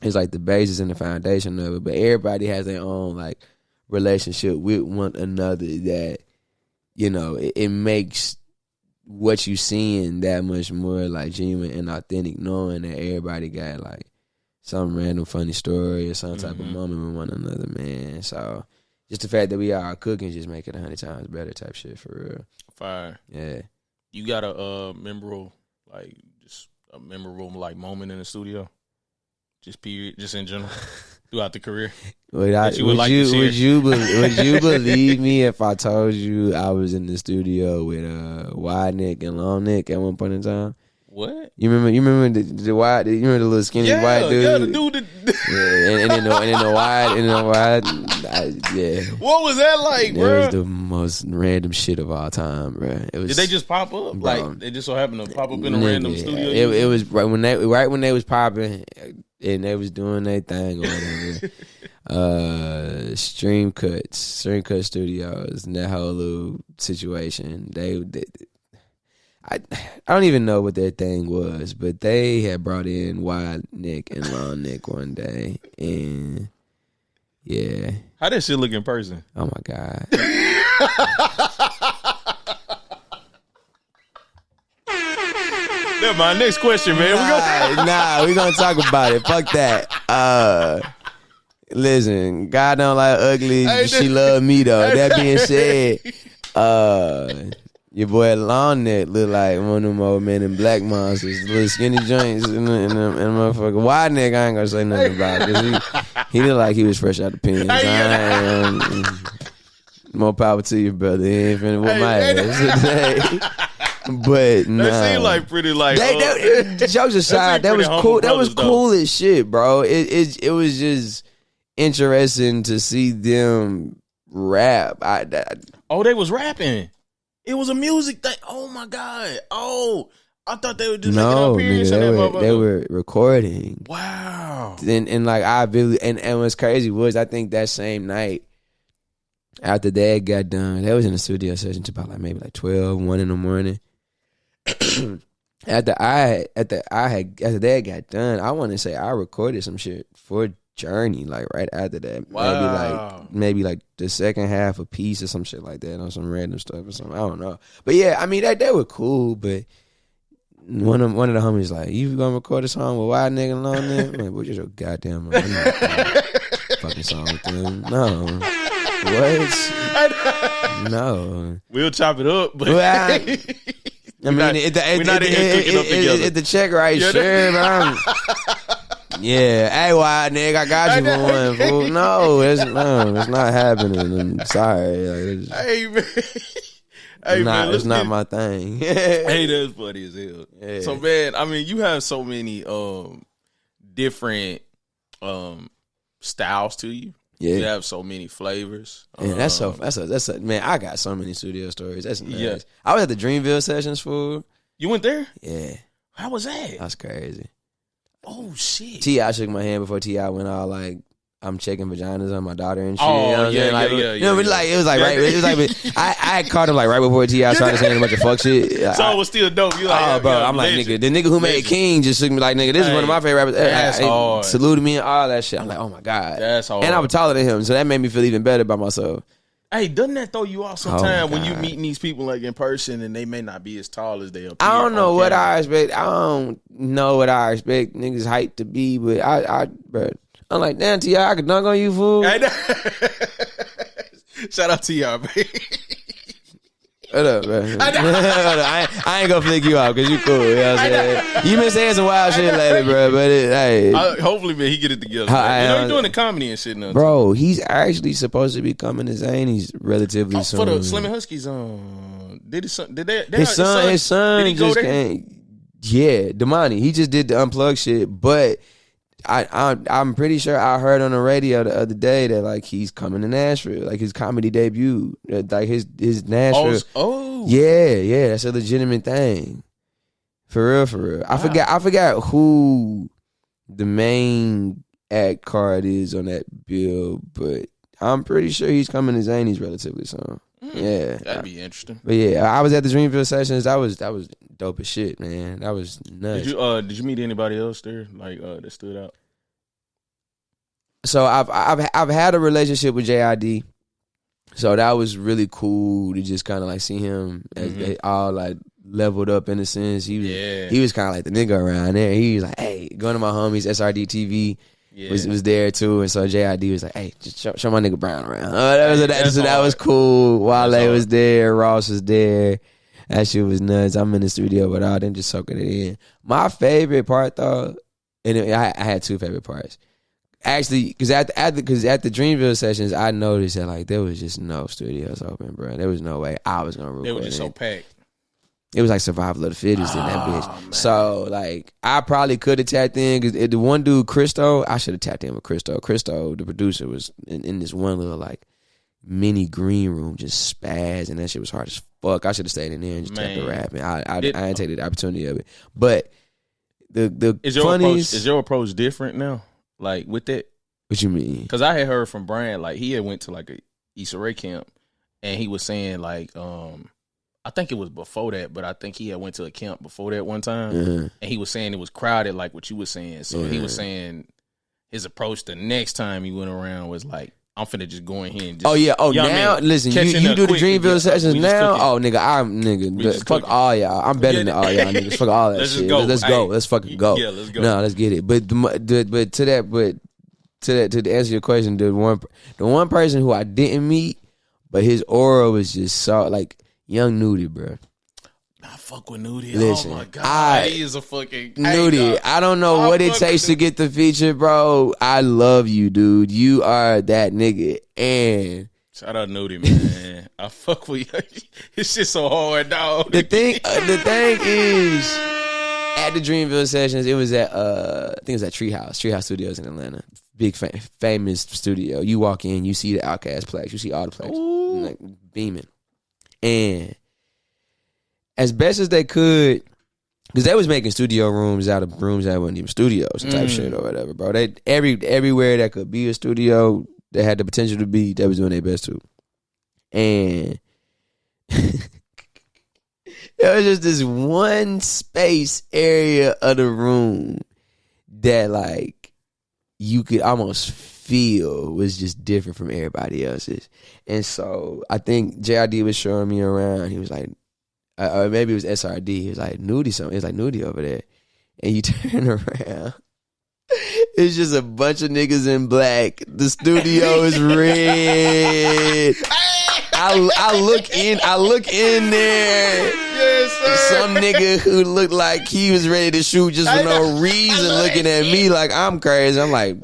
is like the basis and the foundation of it, but everybody has their own like relationship with one another that, you know, it makes what you seeing that much more like genuine and authentic, knowing that everybody got like some random funny story or some type of moment with one another, man. So just the fact that we are cooking just make it 100 times better type shit for real. Fire. Yeah. You got a memorable moment in the studio? Just period, just in general, throughout the career. Would you believe me if I told you I was in the studio with Wide Nick and Long Nick at one point in time? What? You remember the wide? You remember the little skinny white dude? Yeah, the dude. And then the wide. Yeah. What was that like, bro? It was the most random shit of all time, bro. Did they just pop up? Bro, like they just so happened to pop up in a random studio? It was right when they was popping and they was doing their thing or whatever. Stream Cut Studios and that whole little situation. They I don't even know what their thing was, but they had brought in Wide Nick and Long Nick one day, and yeah. How that shit look in person? Oh my God. Never mind. Next question, man. We're gonna talk about it. Fuck that. Listen, God don't like ugly. She love me though. That being said, your boy Long Neck look like one of them old men in Black Monsters, little skinny joints, and motherfucker. Wide Neck, I ain't gonna say nothing about it. He look like he was fresh out the pen. More power to you, brother. He ain't finna whip my ass today. But nah. That seemed like pretty like. Jokes aside, that was cool. That was cool as shit, bro. It was just interesting to see them rap. They was rapping. It was a music thing. Oh my God. Oh, I thought they were just making an appearance. They were recording. Wow. And like and what's crazy was I think that same night after that got done, they was in the studio session to about maybe 12, 1 in the morning. after that got done, I want to say I recorded some shit for Journey, like right after that. Wow. Maybe like the second half a piece or some shit like that on some random stuff or something. I don't know. But yeah, I mean they were cool, but one of the homies like, you gonna record a song with Wide Nigga and Long Nigga? I'm like, boy, just your goddamn fucking song with them. No. What? No. We'll chop it up, but I mean, if the check right, sure, man. Yeah, hey, Wide Nigga, I got you one, fool. No, it's not happening. I'm sorry. It's not my thing. Hey, that's funny as hell. Yeah. So, man, I mean, you have so many different styles to you. Yeah. You have so many flavors. Yeah, that's man, I got so many studio stories. That's nice. Yeah. I was at the Dreamville sessions, fool. You went there? Yeah. How was that? That's crazy. Oh shit! T.I. shook my hand before T.I. went all like, I'm checking vaginas on my daughter and shit. Oh, you know what I'm saying? Like, yeah. You know, but like it was like right. It was like I had caught him like right before T.I. started saying a bunch of fuck shit. So it was still dope. You like, bro, I'm like, nigga, the nigga who made King just shook me like, nigga, this is one of my favorite rappers. That's hard. Saluted me and all that shit. I'm like, oh my God, that's hard. And I was taller than him, so that made me feel even better about myself. Hey, doesn't that throw you off sometimes when you meeting these people like in person and they may not be as tall as they appear? I don't know what I expect. I don't know what I expect niggas' height to be, but bro, I'm like, damn, T.I., I could dunk on you, fool. Shout out to y'all, baby. Shut up, man. I ain't gonna flick you out because you cool. You know what I'm saying? You been saying some wild shit lately, bro. But hey, hopefully, man, he get it together. He's doing the comedy and shit now. Bro, he's actually supposed to be coming to Zany's relatively soon. For the Slim and Huskies, did his son? His son did he go just there? came. Yeah, Damani. He just did the unplugged shit, but I'm pretty sure I heard on the radio the other day that like he's coming to Nashville, like his comedy debut, like his Nashville. Yeah, that's a legitimate thing, for real. Wow. I forgot who the main act card is on that bill, but I'm pretty sure he's coming to Zany's relatively soon. Yeah, that'd be interesting. But yeah, I was at the Dreamville sessions. That was dope as shit, man. That was nuts. Did you meet anybody else there like that stood out? So I've had a relationship with JID, so that was really cool to just kind of like see him as they all like leveled up in a sense. He was kind of like the nigga around there. He was like, hey, going to my homies SRD TV. Was there too, and so JID was like, "Hey, just show my nigga Brown around." That was cool. Wale was there, Ross was there. That shit was nuts. I'm in the studio with all them just soaking it in. My favorite part though, and I had two favorite parts. Actually, because at the Dreamville sessions, I noticed that like there was just no studios open, bro. There was no way I was gonna record. It was just so packed. It was like survival of the fittest in that bitch. Man. So, like, I probably could have tapped in. Because the one dude, Christo, I should have tapped in with Christo. Christo, the producer, was in this one little, like, mini green room just spaz. And that shit was hard as fuck. I should have stayed in there and just tapped the rap. And I didn't take the opportunity of it. But the funniest... Is your approach different now? Like, with that? What you mean? Because I had heard from Brian, like, he had went to, like, a Issa Rae camp. And he was saying, like... I think it was before that, but I think he had went to a camp before that one time, and he was saying it was crowded, like what you were saying. So he was saying his approach the next time he went around was like, "I'm finna just go in here and just." Now listen, you do the Dreamville sessions now. Fuck all y'all. I'm better than all y'all niggas. Fuck all that shit. Let's go. Let's fucking go. Yeah, let's go. No, let's get it. But to answer your question, the one person who I didn't meet, but his aura was just so like. Young Nudie, bro. I fuck with Nudie. Listen, oh my god, he is a fucking Nudie. I don't know what it takes to get the feature, bro. I love you, dude. You are that nigga. And shout out Nudie, man. I fuck with you. It's just so hard, dog. The thing is, at the Dreamville sessions, it was at I think it was at Treehouse Studios in Atlanta. Big famous studio. You walk in, you see the Outkast plaques, you see all the plaques, like beaming. And as best as they could, because they was making studio rooms out of rooms that weren't even studios type shit or whatever, bro. They everywhere that could be a studio that had the potential to be, they was doing their best to. And there was just this one space area of the room that like you could almost feel was just different from everybody else's. And so I think JID was showing me around. He was like, or maybe it was SRD. He was like, Nudie something. He was like, Nudie over there. And you turn around. It's just a bunch of niggas in black. The studio is red. I look in there. Yes, sir. Some nigga who looked like he was ready to shoot just for no reason, looking at me like I'm crazy. I'm like,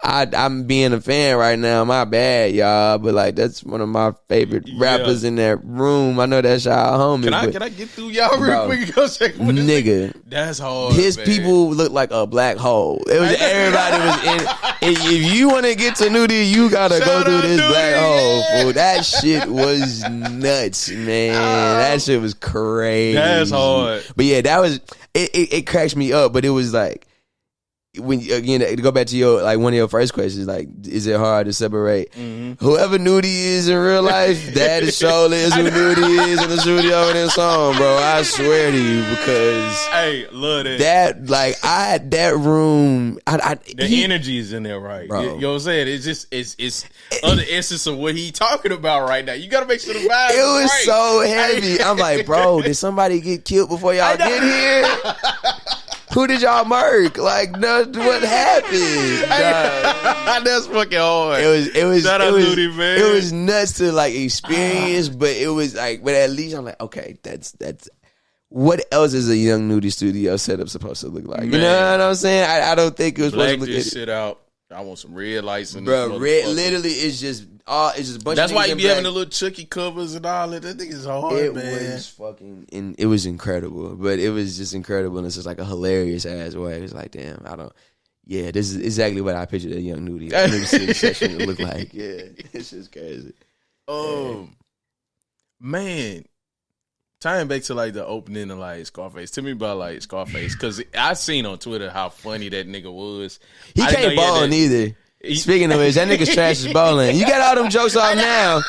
I'm being a fan right now. My bad, y'all. But like, that's one of my favorite rappers in that room. I know that's y'all homie. Can I get through y'all real quick and go check with this nigga? That's hard. His man. People look like a black hole. It was everybody was in. If you want to get to Nudie, you gotta go through this black hole. Fool. That shit was nuts, man. That shit was crazy. That's hard. But yeah, that was it. Cracks me up. But it was like. When again to go back to your like one of your first questions, like is it hard to separate whoever Nudie is in real life? That is surely is who Nudie is in the studio in this song, bro. I swear to you, because hey, love that. That like that room, the energy is in there, right? Bro. You know what I'm saying? It's just it's other essence of what he talking about right now. You got to make sure the vibe. It was right. so heavy. I'm like, bro, did somebody get killed before y'all get here? Who did y'all murk? Like, no, what happened? That's fucking hard. It was Shout out Nudie, man. It was nuts to like experience, but it was like, but at least I'm like, okay, that's what else is a young Nudie studio setup supposed to look like? Man. You know what I'm saying? I don't think it was supposed to look this shit out. I want some red lights in this. Bro, red literally is just a bunch That's of why you be having the little Chucky covers and all that. That thing is hard, man. It was fucking, and it was incredible. But it was just incredible, and it's just like a hilarious ass way. It's like, damn, yeah, this is exactly what I pictured a young Nudie section to look like. Yeah, it's just crazy. Man. Tying back to like the opening of like Scarface, tell me about like Scarface, because I seen on Twitter how funny that nigga was. He can't ball neither. Speaking of which, that nigga's trash is bowling. You got all them jokes off now.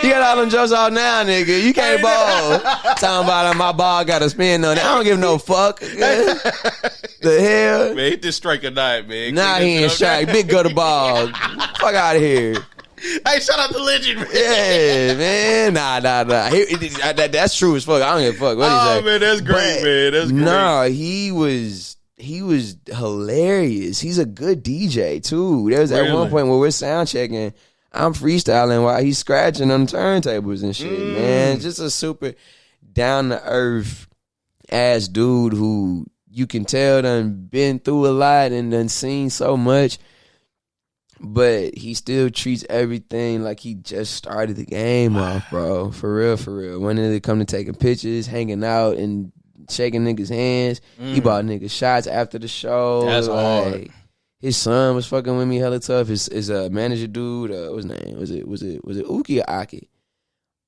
You got all them jokes off now, nigga. You can't ball. Talking about my ball got a spin on it. I don't give no fuck. The hell? Man, hit this strike or not, man. Nah, he ain't strike. Big gutter ball. Fuck out of here. Hey, shout out to Legend, man. Yeah, man. Nah. That's true as fuck. I don't give a fuck. What he say? Man, that's great, man. That's great. Nah, he was hilarious. He's a good DJ, too. There was at one point where we're sound checking. I'm freestyling while he's scratching on the turntables and shit, man. Just a super down-to-earth ass dude who you can tell done been through a lot and done seen so much, but he still treats everything like he just started the game off, bro. For real. When did it come to taking pictures, hanging out, and shaking niggas' hands? He bought niggas shots after the show. That's hard. His son was fucking with me hella tough. His manager dude, what's his name? Was it Uki or Aki?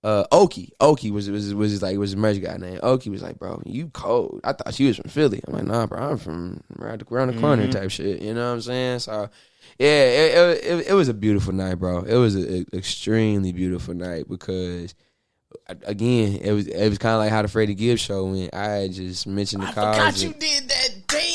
Oki was his merch guy name. Oki was like, bro, you cold. I thought she was from Philly. I'm like, nah, bro, I'm from around the corner type shit. You know what I'm saying? So yeah, it was a beautiful night, bro. It was an extremely beautiful night because, again, it was kind of like how the Freddie Gibbs show went. I had just mentioned the cause. I forgot you did that. Damn.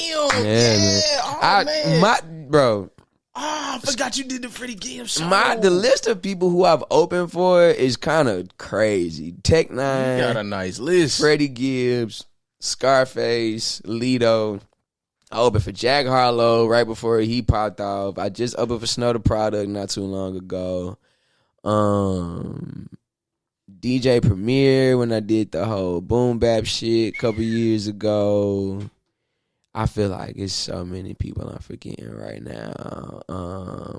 Yeah, man. Oh, man. Bro. I forgot you did the Freddie Gibbs show. The list of people who I've opened for is kind of crazy. Tech Nine. You got a nice list. Freddie Gibbs, Scarface, Lido. I opened for Jack Harlow right before he popped off. I just opened for Snow the Product not too long ago. DJ Premier when I did the whole boom bap shit a couple years ago. I feel like it's so many people I'm forgetting right now.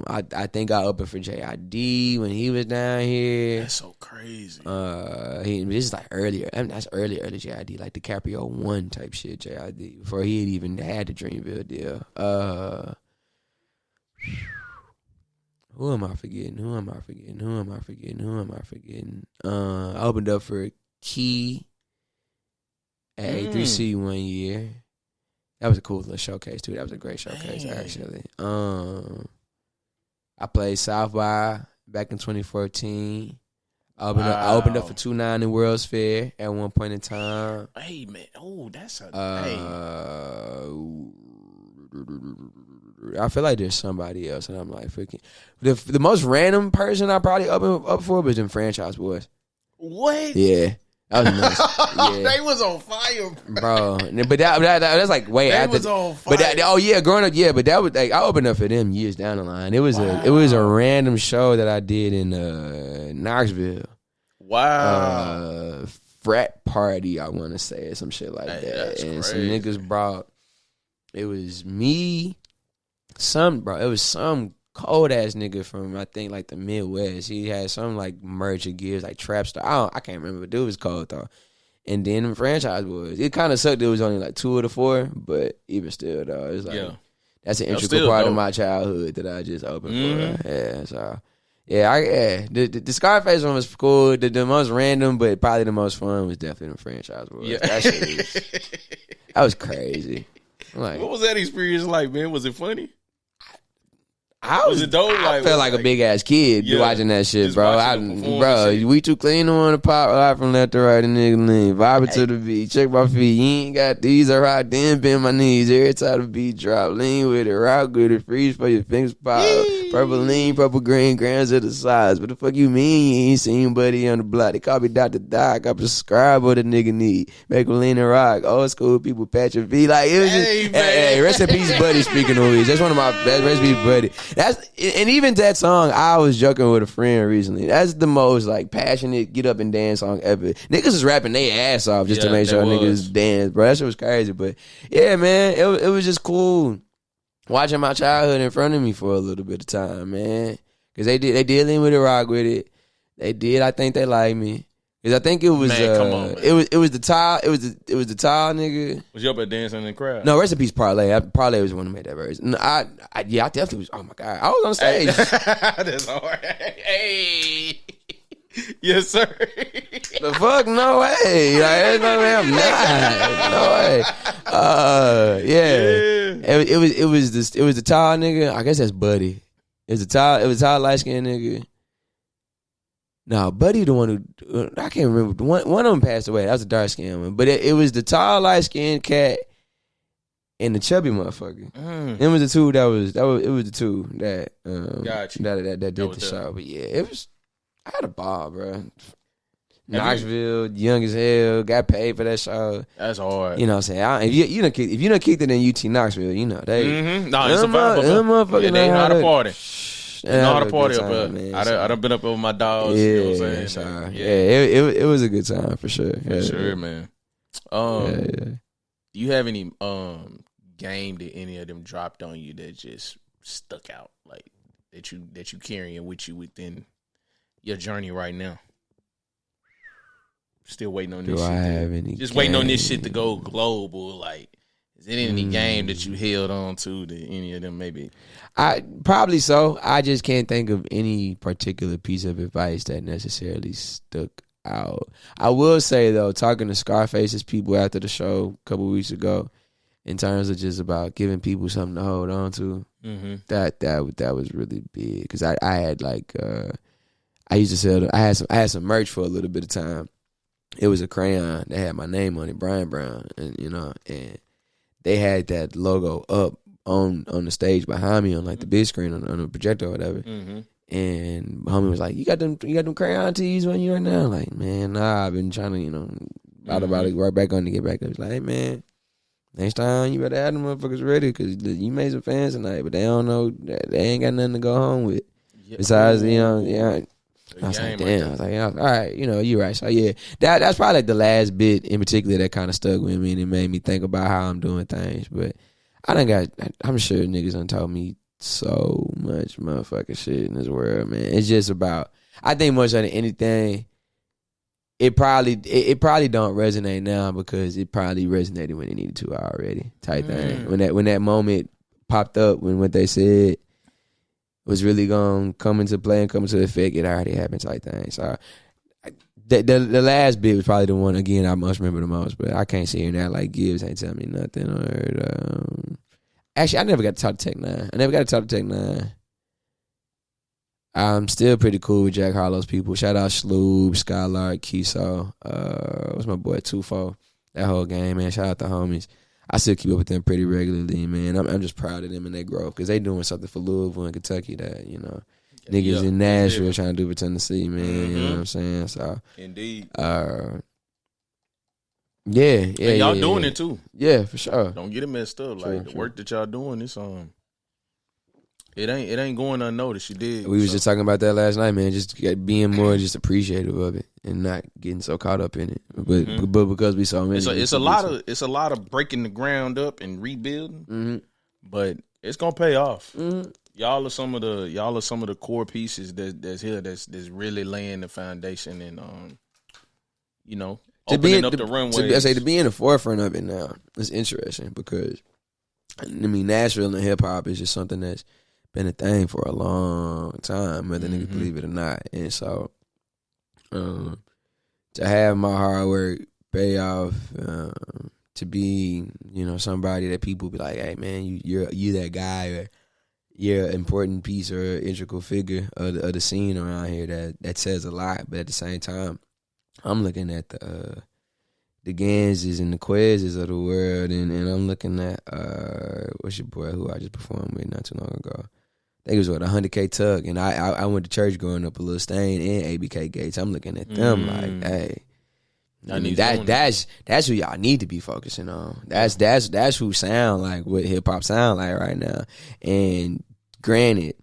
I think I opened for JID when he was down here. That's so crazy. This is like earlier. I mean, that's early JID, like DiCaprio 1 type shit. JID before he had even had the Dreamville deal. Who am I forgetting? I opened up for Key at A3C 1 year. That was a cool little showcase too. That was a great showcase, actually. I played South by back in 2014. I opened up for 2-9 in World's Fair at one point in time. Hey man, that's a I feel like there's somebody else, and I'm like, freaking. The most random person I probably opened up for was them Franchise Boys. What? Yeah. That was nice. Yeah. They was on fire, bro. But that's like way after. They was on fire. But growing up, but that was like I opened up for them years down the line. It was a random show that I did in Knoxville. Wow. Frat party, I want to say, or some shit like that. And crazy. Some niggas brought. It was me. It was some cold ass nigga from I think like the Midwest. He had some like merch of gears like trap star. I can't remember, but dude was cold though. And then the Franchise Boys. It kind of sucked. It was only like 2 of the 4, but even still though, it's like that's an integral part of my childhood that I just opened for. Yeah, so the Scarface one was cool. The most random, but probably the most fun was definitely the Franchise Boys. Yeah. That was crazy. Like, what was that experience like, man? Was it funny? Was it dope? I felt like a big ass kid watching that shit, bro. We too clean to want to pop right from left to right and nigga lean. Vibing to the beat. Check my feet. You ain't got these are right. Then bend my knees. Every time the beat drop. Lean with it. Rock with it. Freeze for your fingers pop. Purple lean, purple green, grams of the size. What the fuck you mean you ain't seen Buddy on the block? They call me Dr. Doc. I prescribe what a nigga need. Make a lean and rock. Old school people patch your V. Like, it was just, hey, rest in peace, Buddy, speaking of which. That's one of my best, rest in peace, Buddy. And even that song, I was joking with a friend recently. That's the most, like, passionate get up and dance song ever. Niggas is rapping their ass off just to make sure niggas dance, bro. That shit was crazy. But, yeah, man, it was just cool watching my childhood in front of me for a little bit of time, man. Because they did lean with it, rock with it. They did. I think they like me. Because I think it was come on, man. it was the tall nigga. Was you up at dancing in the crowd? No, rest in peace, Parlay. Parlay was the one who made that version. No, I definitely was. Oh my god, I was on stage. That's hard. Hey, yes, sir. The fuck, no way. Like, no way, I'm not. No way. Yeah. It was the tall nigga. I guess that's Buddy. It was a tall light skinned nigga. No, Buddy the one who, I can't remember. One of them passed away. That was a dark skinned one. But it was the tall light skinned cat and the chubby motherfucker. It was the two it was the two that that did the show. But yeah, it was, I had a ball, bro. Nashville, young as hell, got paid for that show. That's hard. You know what I'm saying? If you done kicked it in UT Knoxville, you know they. No, it's a vibe. They know how to party. They know how to party up there. I done been up with my dogs. Yeah, you know what I'm saying? It was a good time for sure. For sure, man. Do you have any game that any of them dropped on you that just stuck out, like that you carrying with you within your journey right now? Still waiting on this shit. Do I have any? Just waiting on this shit to go global. Like, is there any game that you held on to that any of them maybe? Probably so. I just can't think of any particular piece of advice that necessarily stuck out. I will say though, talking to Scarface's people after the show a couple weeks ago, in terms of just about giving people something to hold on to, that was really big because I had like I used to sell. I had some merch for a little bit of time. It was a crayon that had my name on it, Brian Brown, and and they had that logo up on the stage behind me on like the big screen on the projector or whatever. And homie was like, "You got them crayon tees on you right now?" Like, man, nah, I've been trying to about to work back on to get back up. He's like, "Hey man, next time you better have them motherfuckers ready because you made some fans tonight, but they don't know that they ain't got nothing to go home with besides I was like, damn. I was like, all right, you're right. So yeah, that's probably like the last bit in particular that kind of stuck with me and it made me think about how I'm doing things. But I'm sure niggas done told me so much motherfucking shit in this world, man. It's just about, I think more than anything, it probably don't resonate now because it probably resonated when it needed to already, type thing. When that moment popped up, when what they said was really going to come into play and come into effect, it already happened, type thing. So the last bit was probably the one, again, I must remember the most, but I can't sit here now like Gibbs ain't telling me nothing. Or actually, I never got to talk to Tech Nine. I'm still pretty cool with Jack Harlow's people. Shout out Shloob, Skylark, Kiso. What's my boy, Tufo? That whole game, man. Shout out the homies. I still keep up with them pretty regularly, man. I'm just proud of them and their growth because they doing something for Louisville and Kentucky that, niggas in Nashville trying to do for Tennessee, man. You know what I'm saying? So indeed. Y'all doing it too. Yeah, for sure. Don't get it messed up. Like the work that y'all doing, it's it ain't going unnoticed. You did. We was just talking about that last night, man. Just being more just appreciative of it and not getting so caught up in it. But because we saw many, it's a lot of breaking the ground up and rebuilding. But it's gonna pay off. Y'all are some of the core pieces that's here that's really laying the foundation and opening up the runways. To be in the forefront of it now is interesting because Nashville and hip hop is just something that's been a thing for a long time, whether niggas believe it or not. And so to have my hard work pay off, to be, somebody that people be like, hey man, you that guy, or you're an important piece or integral figure of the scene around here that says a lot. But at the same time, I'm looking at the Ganses and the Quezes of the world, and I'm looking at what's your boy who I just performed with not too long ago, think it was what, 100K Tuck, and I went to church growing up, a Lil Stain and ABK Gates. I'm looking at them like, hey, I mean, that's who y'all need to be focusing on. That's who sound like what hip hop sound like right now. And granted,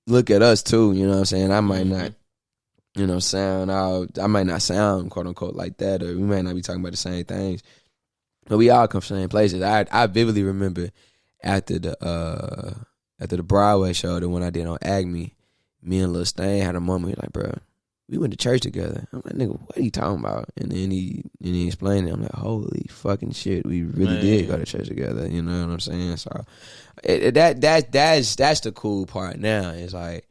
look at us too. You know what I'm saying? I might not, you know, sound out. I might not sound quote unquote like that, or we might not be talking about the same things. But we all come from the same places. I vividly remember after the Broadway show, the one I did on Acme, me and Lil Stain had a moment. Like, bro, we went to church together. I'm like, nigga, what are you talking about? And then he explained it. I'm like, holy fucking shit, we really did go to church together. You know what I'm saying? So that's the cool part now. It's like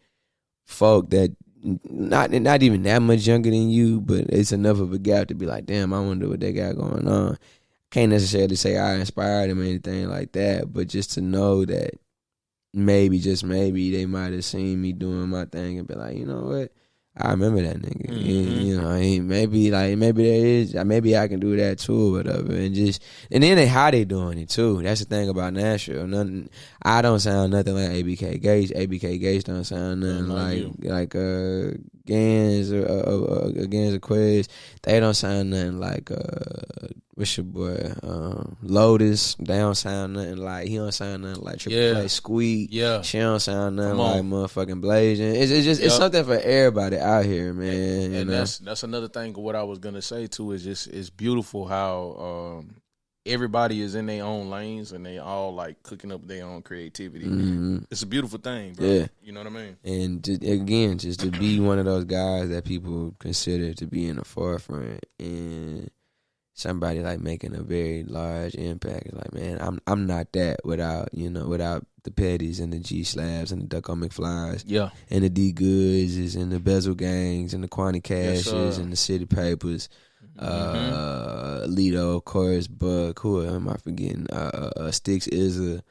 folk that not even that much younger than you, but it's enough of a gap to be like, damn, I wonder what they got going on. Can't necessarily say I inspired them or anything like that, but just to know that maybe, just maybe, they might have seen me doing my thing and be like, you know what? I remember that nigga. And, you know, maybe there is, maybe I can do that too or whatever. And then how they doing it too. That's the thing about Nashville. I don't sound nothing like ABK Gates. ABK Gates don't sound nothing like Gans or Gans or Quiz. They don't sound nothing like what's your boy Lotus. They don't sound nothing like, he don't sound nothing like Triple Play Squeak. Yeah, she don't sound nothing like motherfucking Blazing. It's just it's something for everybody out here, man. And that's another thing. What I was gonna say too is just it's beautiful how everybody is in their own lanes and they all like cooking up their own creativity. It's a beautiful thing, bro. Yeah, you know what I mean. And just to be one of those guys that people consider to be in the forefront and somebody like making a very large impact. It's like, man, I'm not that without the Petties and the G Slabs and the Ducko McFlies, and the D Goods and the Bezel Gangs and the Quanti Cashes and the City Papers, Lido, of course, Buck. Who am I forgetting? Sticks Izza.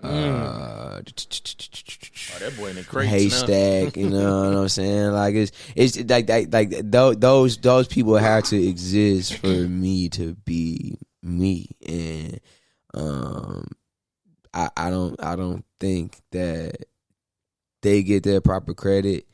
That boy in the crates Haystack, you know what I'm saying? Like it's like those people have to exist for me to be me, and I don't think that they get their proper credit,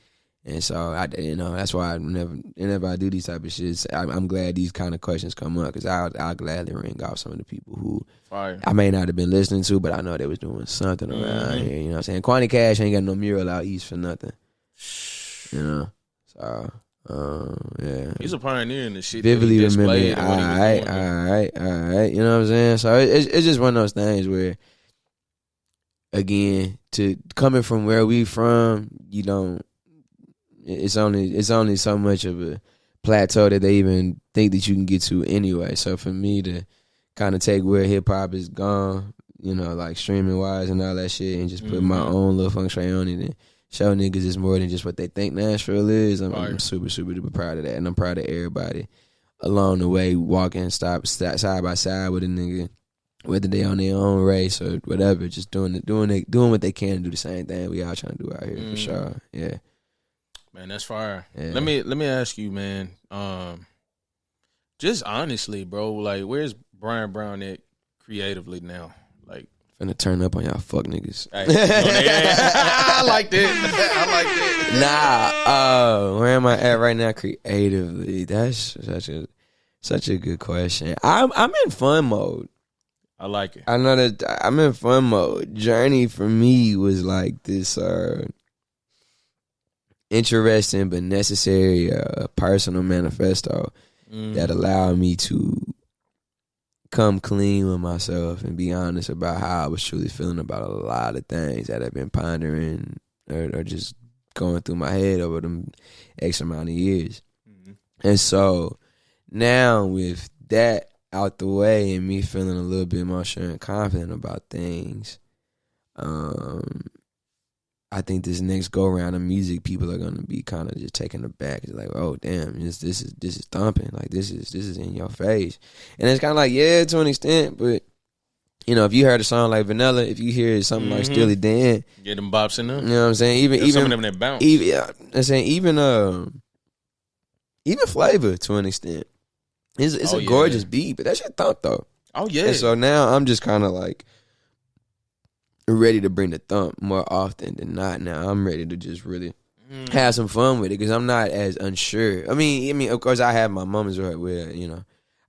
and so that's why whenever I do these type of shit, I'm glad these kind of questions come up, because I'll gladly ring off some of the people who I may not have been listening to, but I know they was doing something around here. You know what I'm saying? Quanti Cash ain't got no mural out east for nothing. You know, so yeah, he's a pioneer in the shit. Vividly remember. All right. You know what I'm saying? So it's just one of those things where, again, to coming from where we from, you don't. It's only so much of a plateau that they even think that you can get to anyway. So for me to kind of take where hip hop is gone, you know, like streaming wise and all that shit, and just put my own little feng shui on it and show niggas it's more than just what they think Nashville is. I'm super, super duper proud of that, and I'm proud of everybody along the way walking side by side with a nigga, whether they on their own race or whatever, just doing what they can to do the same thing we all trying to do out here for sure. Yeah. Man, that's fire. Yeah. Let me ask you, man. Just honestly, bro, like, where's Brian Brown at creatively now? Like, finna turn up on y'all fuck niggas. Hey, I like that. Nah, where am I at right now creatively? That's such a good question. I'm in fun mode. I like it. I know that I'm in fun mode. Journey for me was like this interesting but necessary personal manifesto that allowed me to come clean with myself and be honest about how I was truly feeling about a lot of things that I've been pondering or just going through my head over them X amount of years. And so now with that out the way and me feeling a little bit more sure and confident about things, I think this next go around of music, people are gonna be kind of just taken aback. It's like, oh damn, this is thumping. Like this is in your face, and it's kind of like, yeah, to an extent. But you know, if you heard a song like Vanilla, if you hear something like Steely Dan, get them bops in there. You know what I'm saying? Even some of them that bounce. I'm saying even Flavor to an extent. It's a gorgeous beat, but that shit thump though. Oh yeah. And so now I'm just kind of like ready to bring the thump more often than not. Now I'm ready to just really have some fun with it because I'm not as unsure. I mean, of course I have my moments where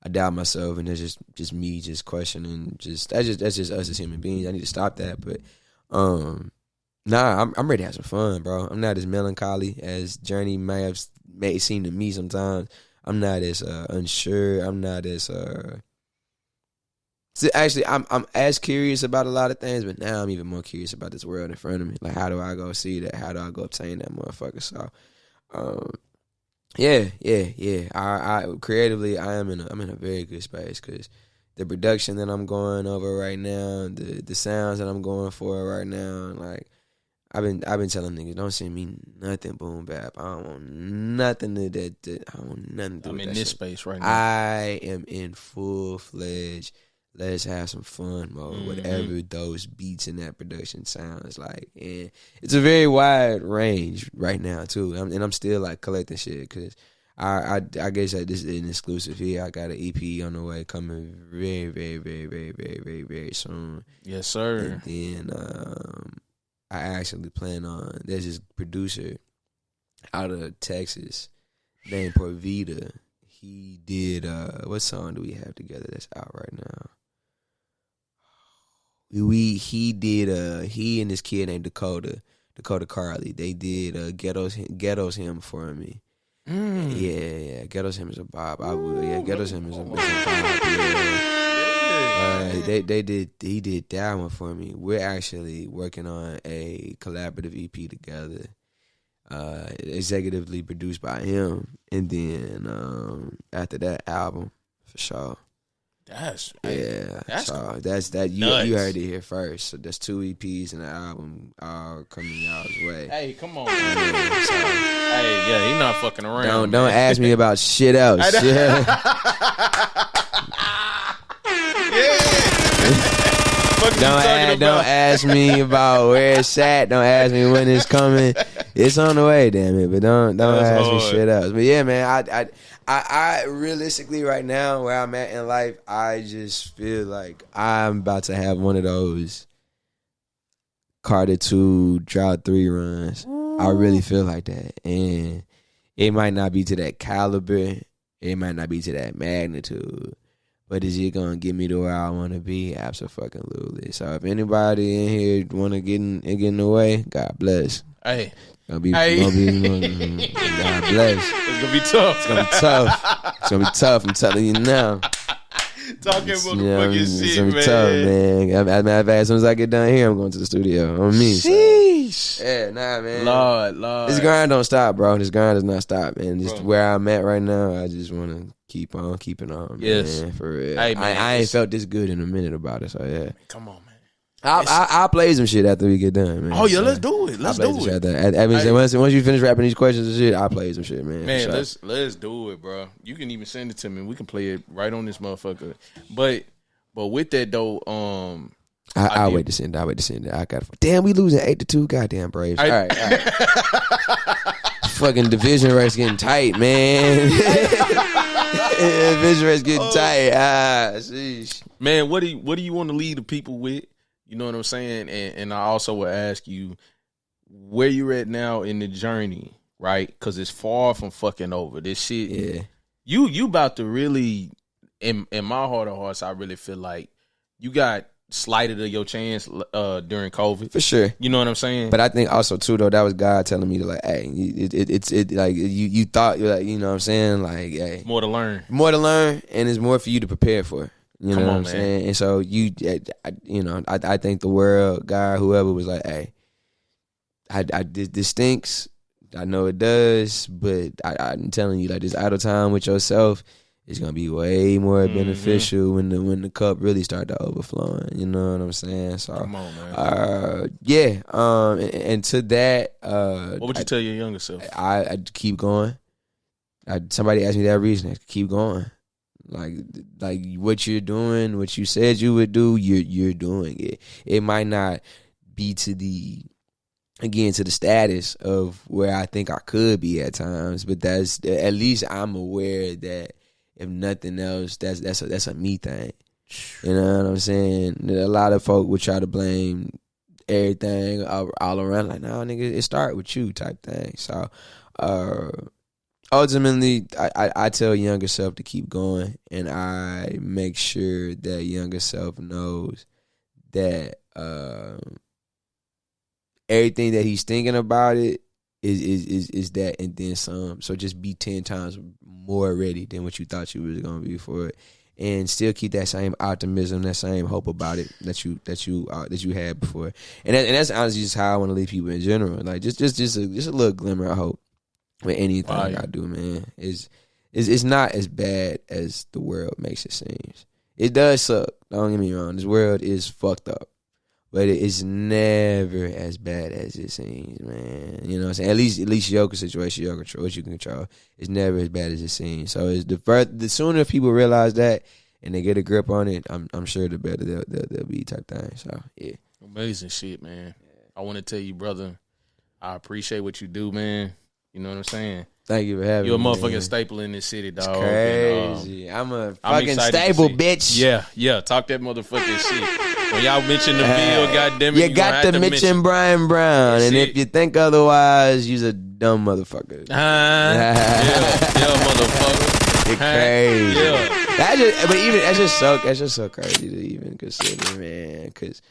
I doubt myself and it's just me just questioning. That's just us as human beings. I need to stop that. But I'm ready to have some fun, bro. I'm not as melancholy as Journey may seem to me sometimes. I'm not as unsure. I'm not as actually, I'm as curious about a lot of things, but now I'm even more curious about this world in front of me. Like, how do I go see that? How do I go obtain that motherfucker? So, yeah. I creatively, I'm in a very good space because the production that I'm going over right now, the sounds that I'm going for right now, like I've been telling niggas, don't send me nothing boom bap. I don't want nothing to that. I don't want nothing to do with that. I'm in this space right now. I am in full fledged. Let's have some fun mode, whatever those beats in that production sounds like. And it's a very wide range right now, too. I'm still, like, collecting shit because I guess that this is an exclusive here. I got an EP on the way coming very, very, very, very, very, very, very soon. Yes, sir. And then I actually plan on, there's this producer out of Texas named Porvita. He did, what song do we have together that's out right now? He and this kid named Dakota Carly, they did Ghetto's Hymn for me. Yeah, Ghetto's Hymn is a bop. Ghetto's Hymn is a bop. Yeah. He did that one for me. We're actually working on a collaborative EP together, executively produced by him, and then after that album for sure. That's so that's that. You heard it here first. So there's 2 EPs and an album all coming y'all's way. Hey, come on, Hey, he not fucking around. Don't ask me about shit else. Don't ask me about where it's at. Don't ask me when it's coming. It's on the way, damn it. But don't ask me shit else. But yeah, man, I realistically right now where I'm at in life, I just feel like I'm about to have one of those Carter 2 Drought 3 runs. I really feel like that. And it might not be to that caliber. It might not be to that magnitude. But is it going to get me to where I want to be? Absolutely. So if anybody in here want to get in the way, God bless. Hey. God bless. It's gonna be tough. It's gonna be tough. I'm telling you now. Talking motherfucking shit, it's gonna be tough, man. As soon as I get done here, I'm going to the studio on me. Sheesh. So. Yeah, nah, man. Lord. This grind don't stop, bro. This grind does not stop, man. Just where I'm at right now, I just want to keep on keeping on. Yes, man, for real. Hey, man, I ain't felt this good in a minute about it. So yeah, come on, man. I'll play some shit after we get done, man. Oh yeah, let's do it. Let's do it. Once you finish rapping these questions and shit, I'll play some shit, man. Man, let's do it, bro. You can even send it to me. We can play it right on this motherfucker. But with that though, I'll wait to send it. I got damn. We losing 8-2. Goddamn Braves. All right. Fucking division race getting tight, man. Division race getting tight. Sheesh. Man, what do you want to leave the people with? You know what I'm saying? And I also will ask you where you're at now in the journey, right? Because it's far from fucking over. This shit, yeah. You about to really, in my heart of hearts, I really feel like you got slighted of your chance during COVID. For sure. You know what I'm saying? But I think also too though, that was God telling me to like, hey, it's like you thought you're like, you know what I'm saying? Like, hey, more to learn, and it's more for you to prepare for. You know what I'm saying? And so I think the world, God, whoever was like, hey, this stinks. I know it does, but I'm telling you, like, this idle time with yourself is gonna be way more beneficial when the cup really start to overflowing. You know what I'm saying? So, come on, man. Yeah. And to that, what would you tell your younger self? I keep going. Somebody asked me that reason. Keep going. Like what you're doing, what you said you would do, you're doing it. It might not be to the status of where I think I could be at times, but that's at least I'm aware that if nothing else, that's a me thing. You know what I'm saying? A lot of folk would try to blame everything all around. Like, nah, nigga, it start with you type thing. So, ultimately, I tell younger self to keep going, and I make sure that younger self knows that everything that he's thinking about it is that and then some. So just be 10 times more ready than what you thought you was gonna be for it, and still keep that same optimism, that same hope about it that you had before. And that's honestly just how I want to leave people in general. Like just a little glimmer of hope with anything I do, man. It's not as bad as the world makes it seem. It does suck. Don't get me wrong. This world is fucked up. But it's never as bad as it seems, man. You know what I'm saying? At least your situation, your control, what you can control. It's never as bad as it seems. So it's the sooner people realize that and they get a grip on it, I'm sure the better they'll be type thing. So yeah, amazing shit, man. I want to tell you, brother, I appreciate what you do, man. You know what I'm saying? Thank you for having me. You're a motherfucking staple in this city, dog. It's crazy. I'm a fucking staple, bitch. Yeah. Talk that motherfucking shit. When y'all mention the bill, goddamn it, you got to mention Brian Brown, and if you think otherwise, you's a dumb motherfucker. Yeah, motherfucker. You're crazy. Yeah. That's just so crazy to even consider, man. Because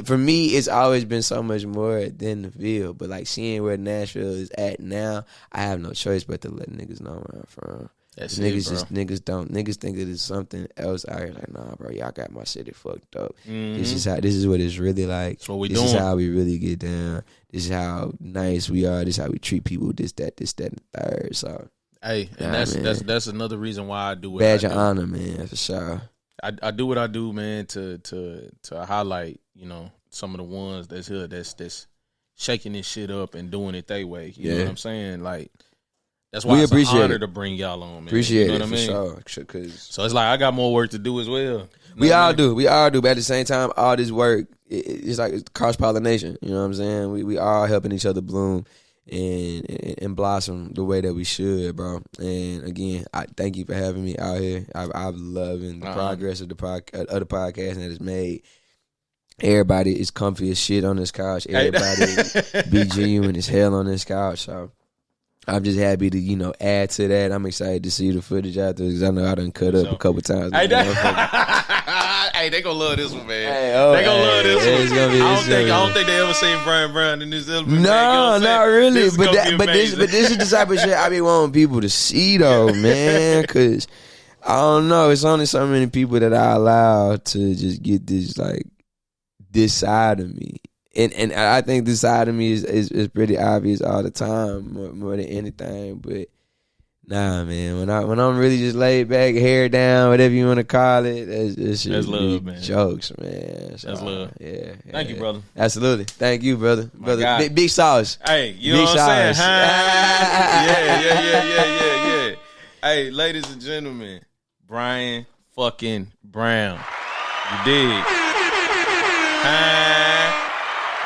for me, it's always been so much more than the field. But like seeing where Nashville is at now, I have no choice but to let niggas know where I'm from. That's Niggas think that it's something else out here. Like, nah, bro, y'all got my city fucked up. This is what it's really like. That's what we this doing. Is how we really get down. This is how nice we are. This is how we treat people. This, that, and the third. So, hey, and that's another reason why I do what badge I of do. honor, man, for sure. I do what I do, man, to highlight, some of the ones that's here that's shaking this shit up and doing it their way. You know what I'm saying? Like, that's why it's an honor to bring y'all on, man. Appreciate you know it, what I mean? for sure. So it's like I got more work to do as well. We all do. But at the same time, all this work, it's like cross-pollination. You know what I'm saying? We all helping each other bloom and blossom the way that we should, bro. And again, I thank you for having me out here. I'm loving the progress of the podcast that it's made. Everybody is comfy as shit on this couch. Everybody be genuine as hell on this couch. So I'm just happy to, add to that. I'm excited to see the footage after because I know I done cut up a couple times. Hey, they gonna love this one, man. They gonna love this one. I don't think they ever seen Brian Brown in this element. No, not really. But this is the type of shit I be wanting people to see though, man. Cause I don't know, it's only so many people that I allow to just get this side of me. And I think this side of me is pretty obvious all the time, more than anything. But nah, man, when I'm really just laid back, hair down, whatever you want to call it, that's love, man. Jokes, man. So, that's love. Yeah. Thank you, brother. Absolutely. Thank you, brother. Big sauce. Hey, you know what I'm saying? Yeah. Hey, ladies and gentlemen, Brian fucking Brown. You dig?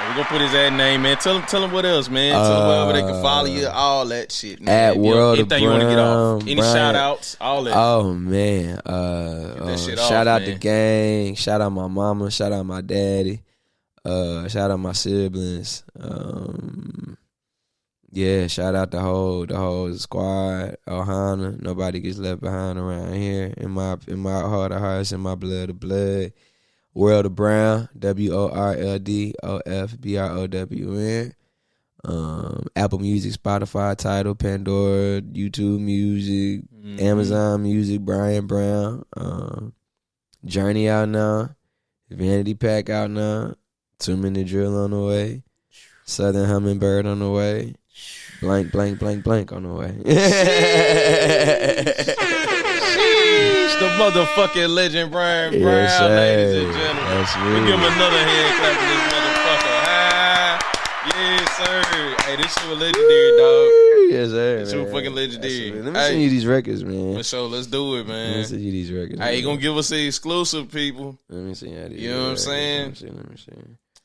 We're gonna put his ad name, man. Tell him what else, man. Tell him where they can follow you, all that shit, man. At World of Brown. Anything you want to get off. Any shout outs, all that. Oh, man. Shout out the gang. Shout out my mama. Shout out my daddy. Shout out my siblings. Shout out the whole squad. Ohana. Nobody gets left behind around here. In my heart of hearts, in my blood of blood. World of Brown, WORLDOFBROWN. Apple Music, Spotify, Tidal, Pandora, YouTube Music, Amazon Music, Brian Brown. Journey out now. Vanity Pack out now. 2 Minute Drill on the way. Southern Hummingbird on the way. Blank, blank, blank, blank on the way. The motherfucking legend Brian Brown, ladies and gentlemen. We give him another hand clap for this motherfucker. Yes, sir. Hey, this shit was legendary, dog. Yes, sir. This shit was fucking legendary. Let me send you these records, man. For sure, let's do it, man. Let me send you these records. Hey, you gonna give us the exclusive, people. Let me see how these. You know what I'm saying? Let me see.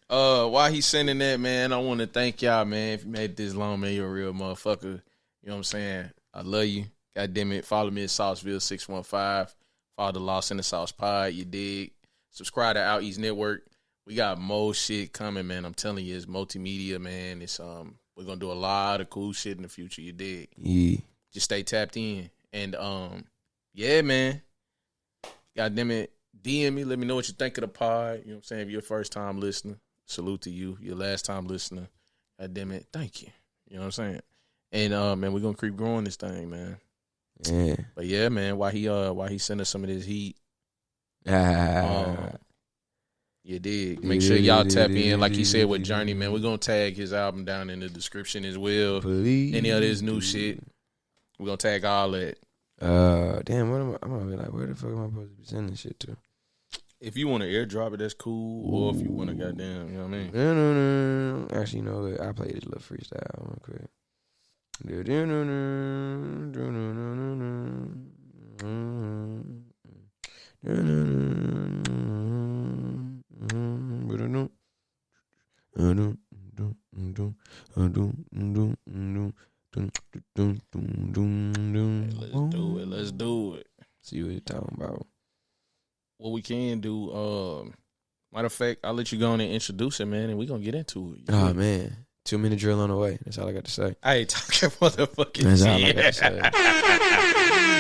While he's sending that, man, I want to thank y'all, man. If you made it this long, man, you're a real motherfucker. You know what I'm saying? I love you. God damn it. Follow me at Sauceville615. Follow the Lost in the Sauce Pod. You dig? Subscribe to Out East Network We got more shit coming, man. I'm telling you, it's multimedia, man. It's we're gonna do a lot of cool shit in the future. You dig? Yeah. Just stay tapped in. And yeah, man. God damn it. DM me. Let me know what you think of the pod. You know what I'm saying? If you're a first time listener, salute to you. Your last time listener, God damn it. Thank you. You know what I'm saying? And man, we're gonna keep growing this thing, man. Yeah. But yeah, man, why he sent us some of this heat. You dig. Make sure y'all tap in, like he said with Journey, man. We're gonna tag his album down in the description as well. Please. Any of this new shit. We're gonna tag all that. Damn, what am I? I'm gonna be like, where the fuck am I supposed to be sending this shit to? If you want to airdrop it, that's cool. Or if you want to goddamn, you know what I mean? No. Actually, you know what? I play this little freestyle real quick. Let's do it. See what you're talking about. What we can do, matter of fact, I'll let you go on and introduce it, man, and we're going to get into it. Oh, man. 2 minute drill on the way. That's all I got to say. I ain't talking motherfucking That's shit. all I got to say.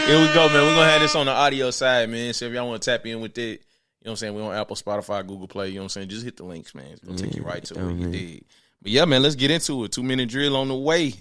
Here we go, man. We're going to have this on the audio side, man. So if y'all want to tap in with it, you know what I'm saying? We're on Apple, Spotify, Google Play. You know what I'm saying? Just hit the links, man. It's going to take you right to it. You dig. But yeah, man, let's get into it. 2 minute drill on the way.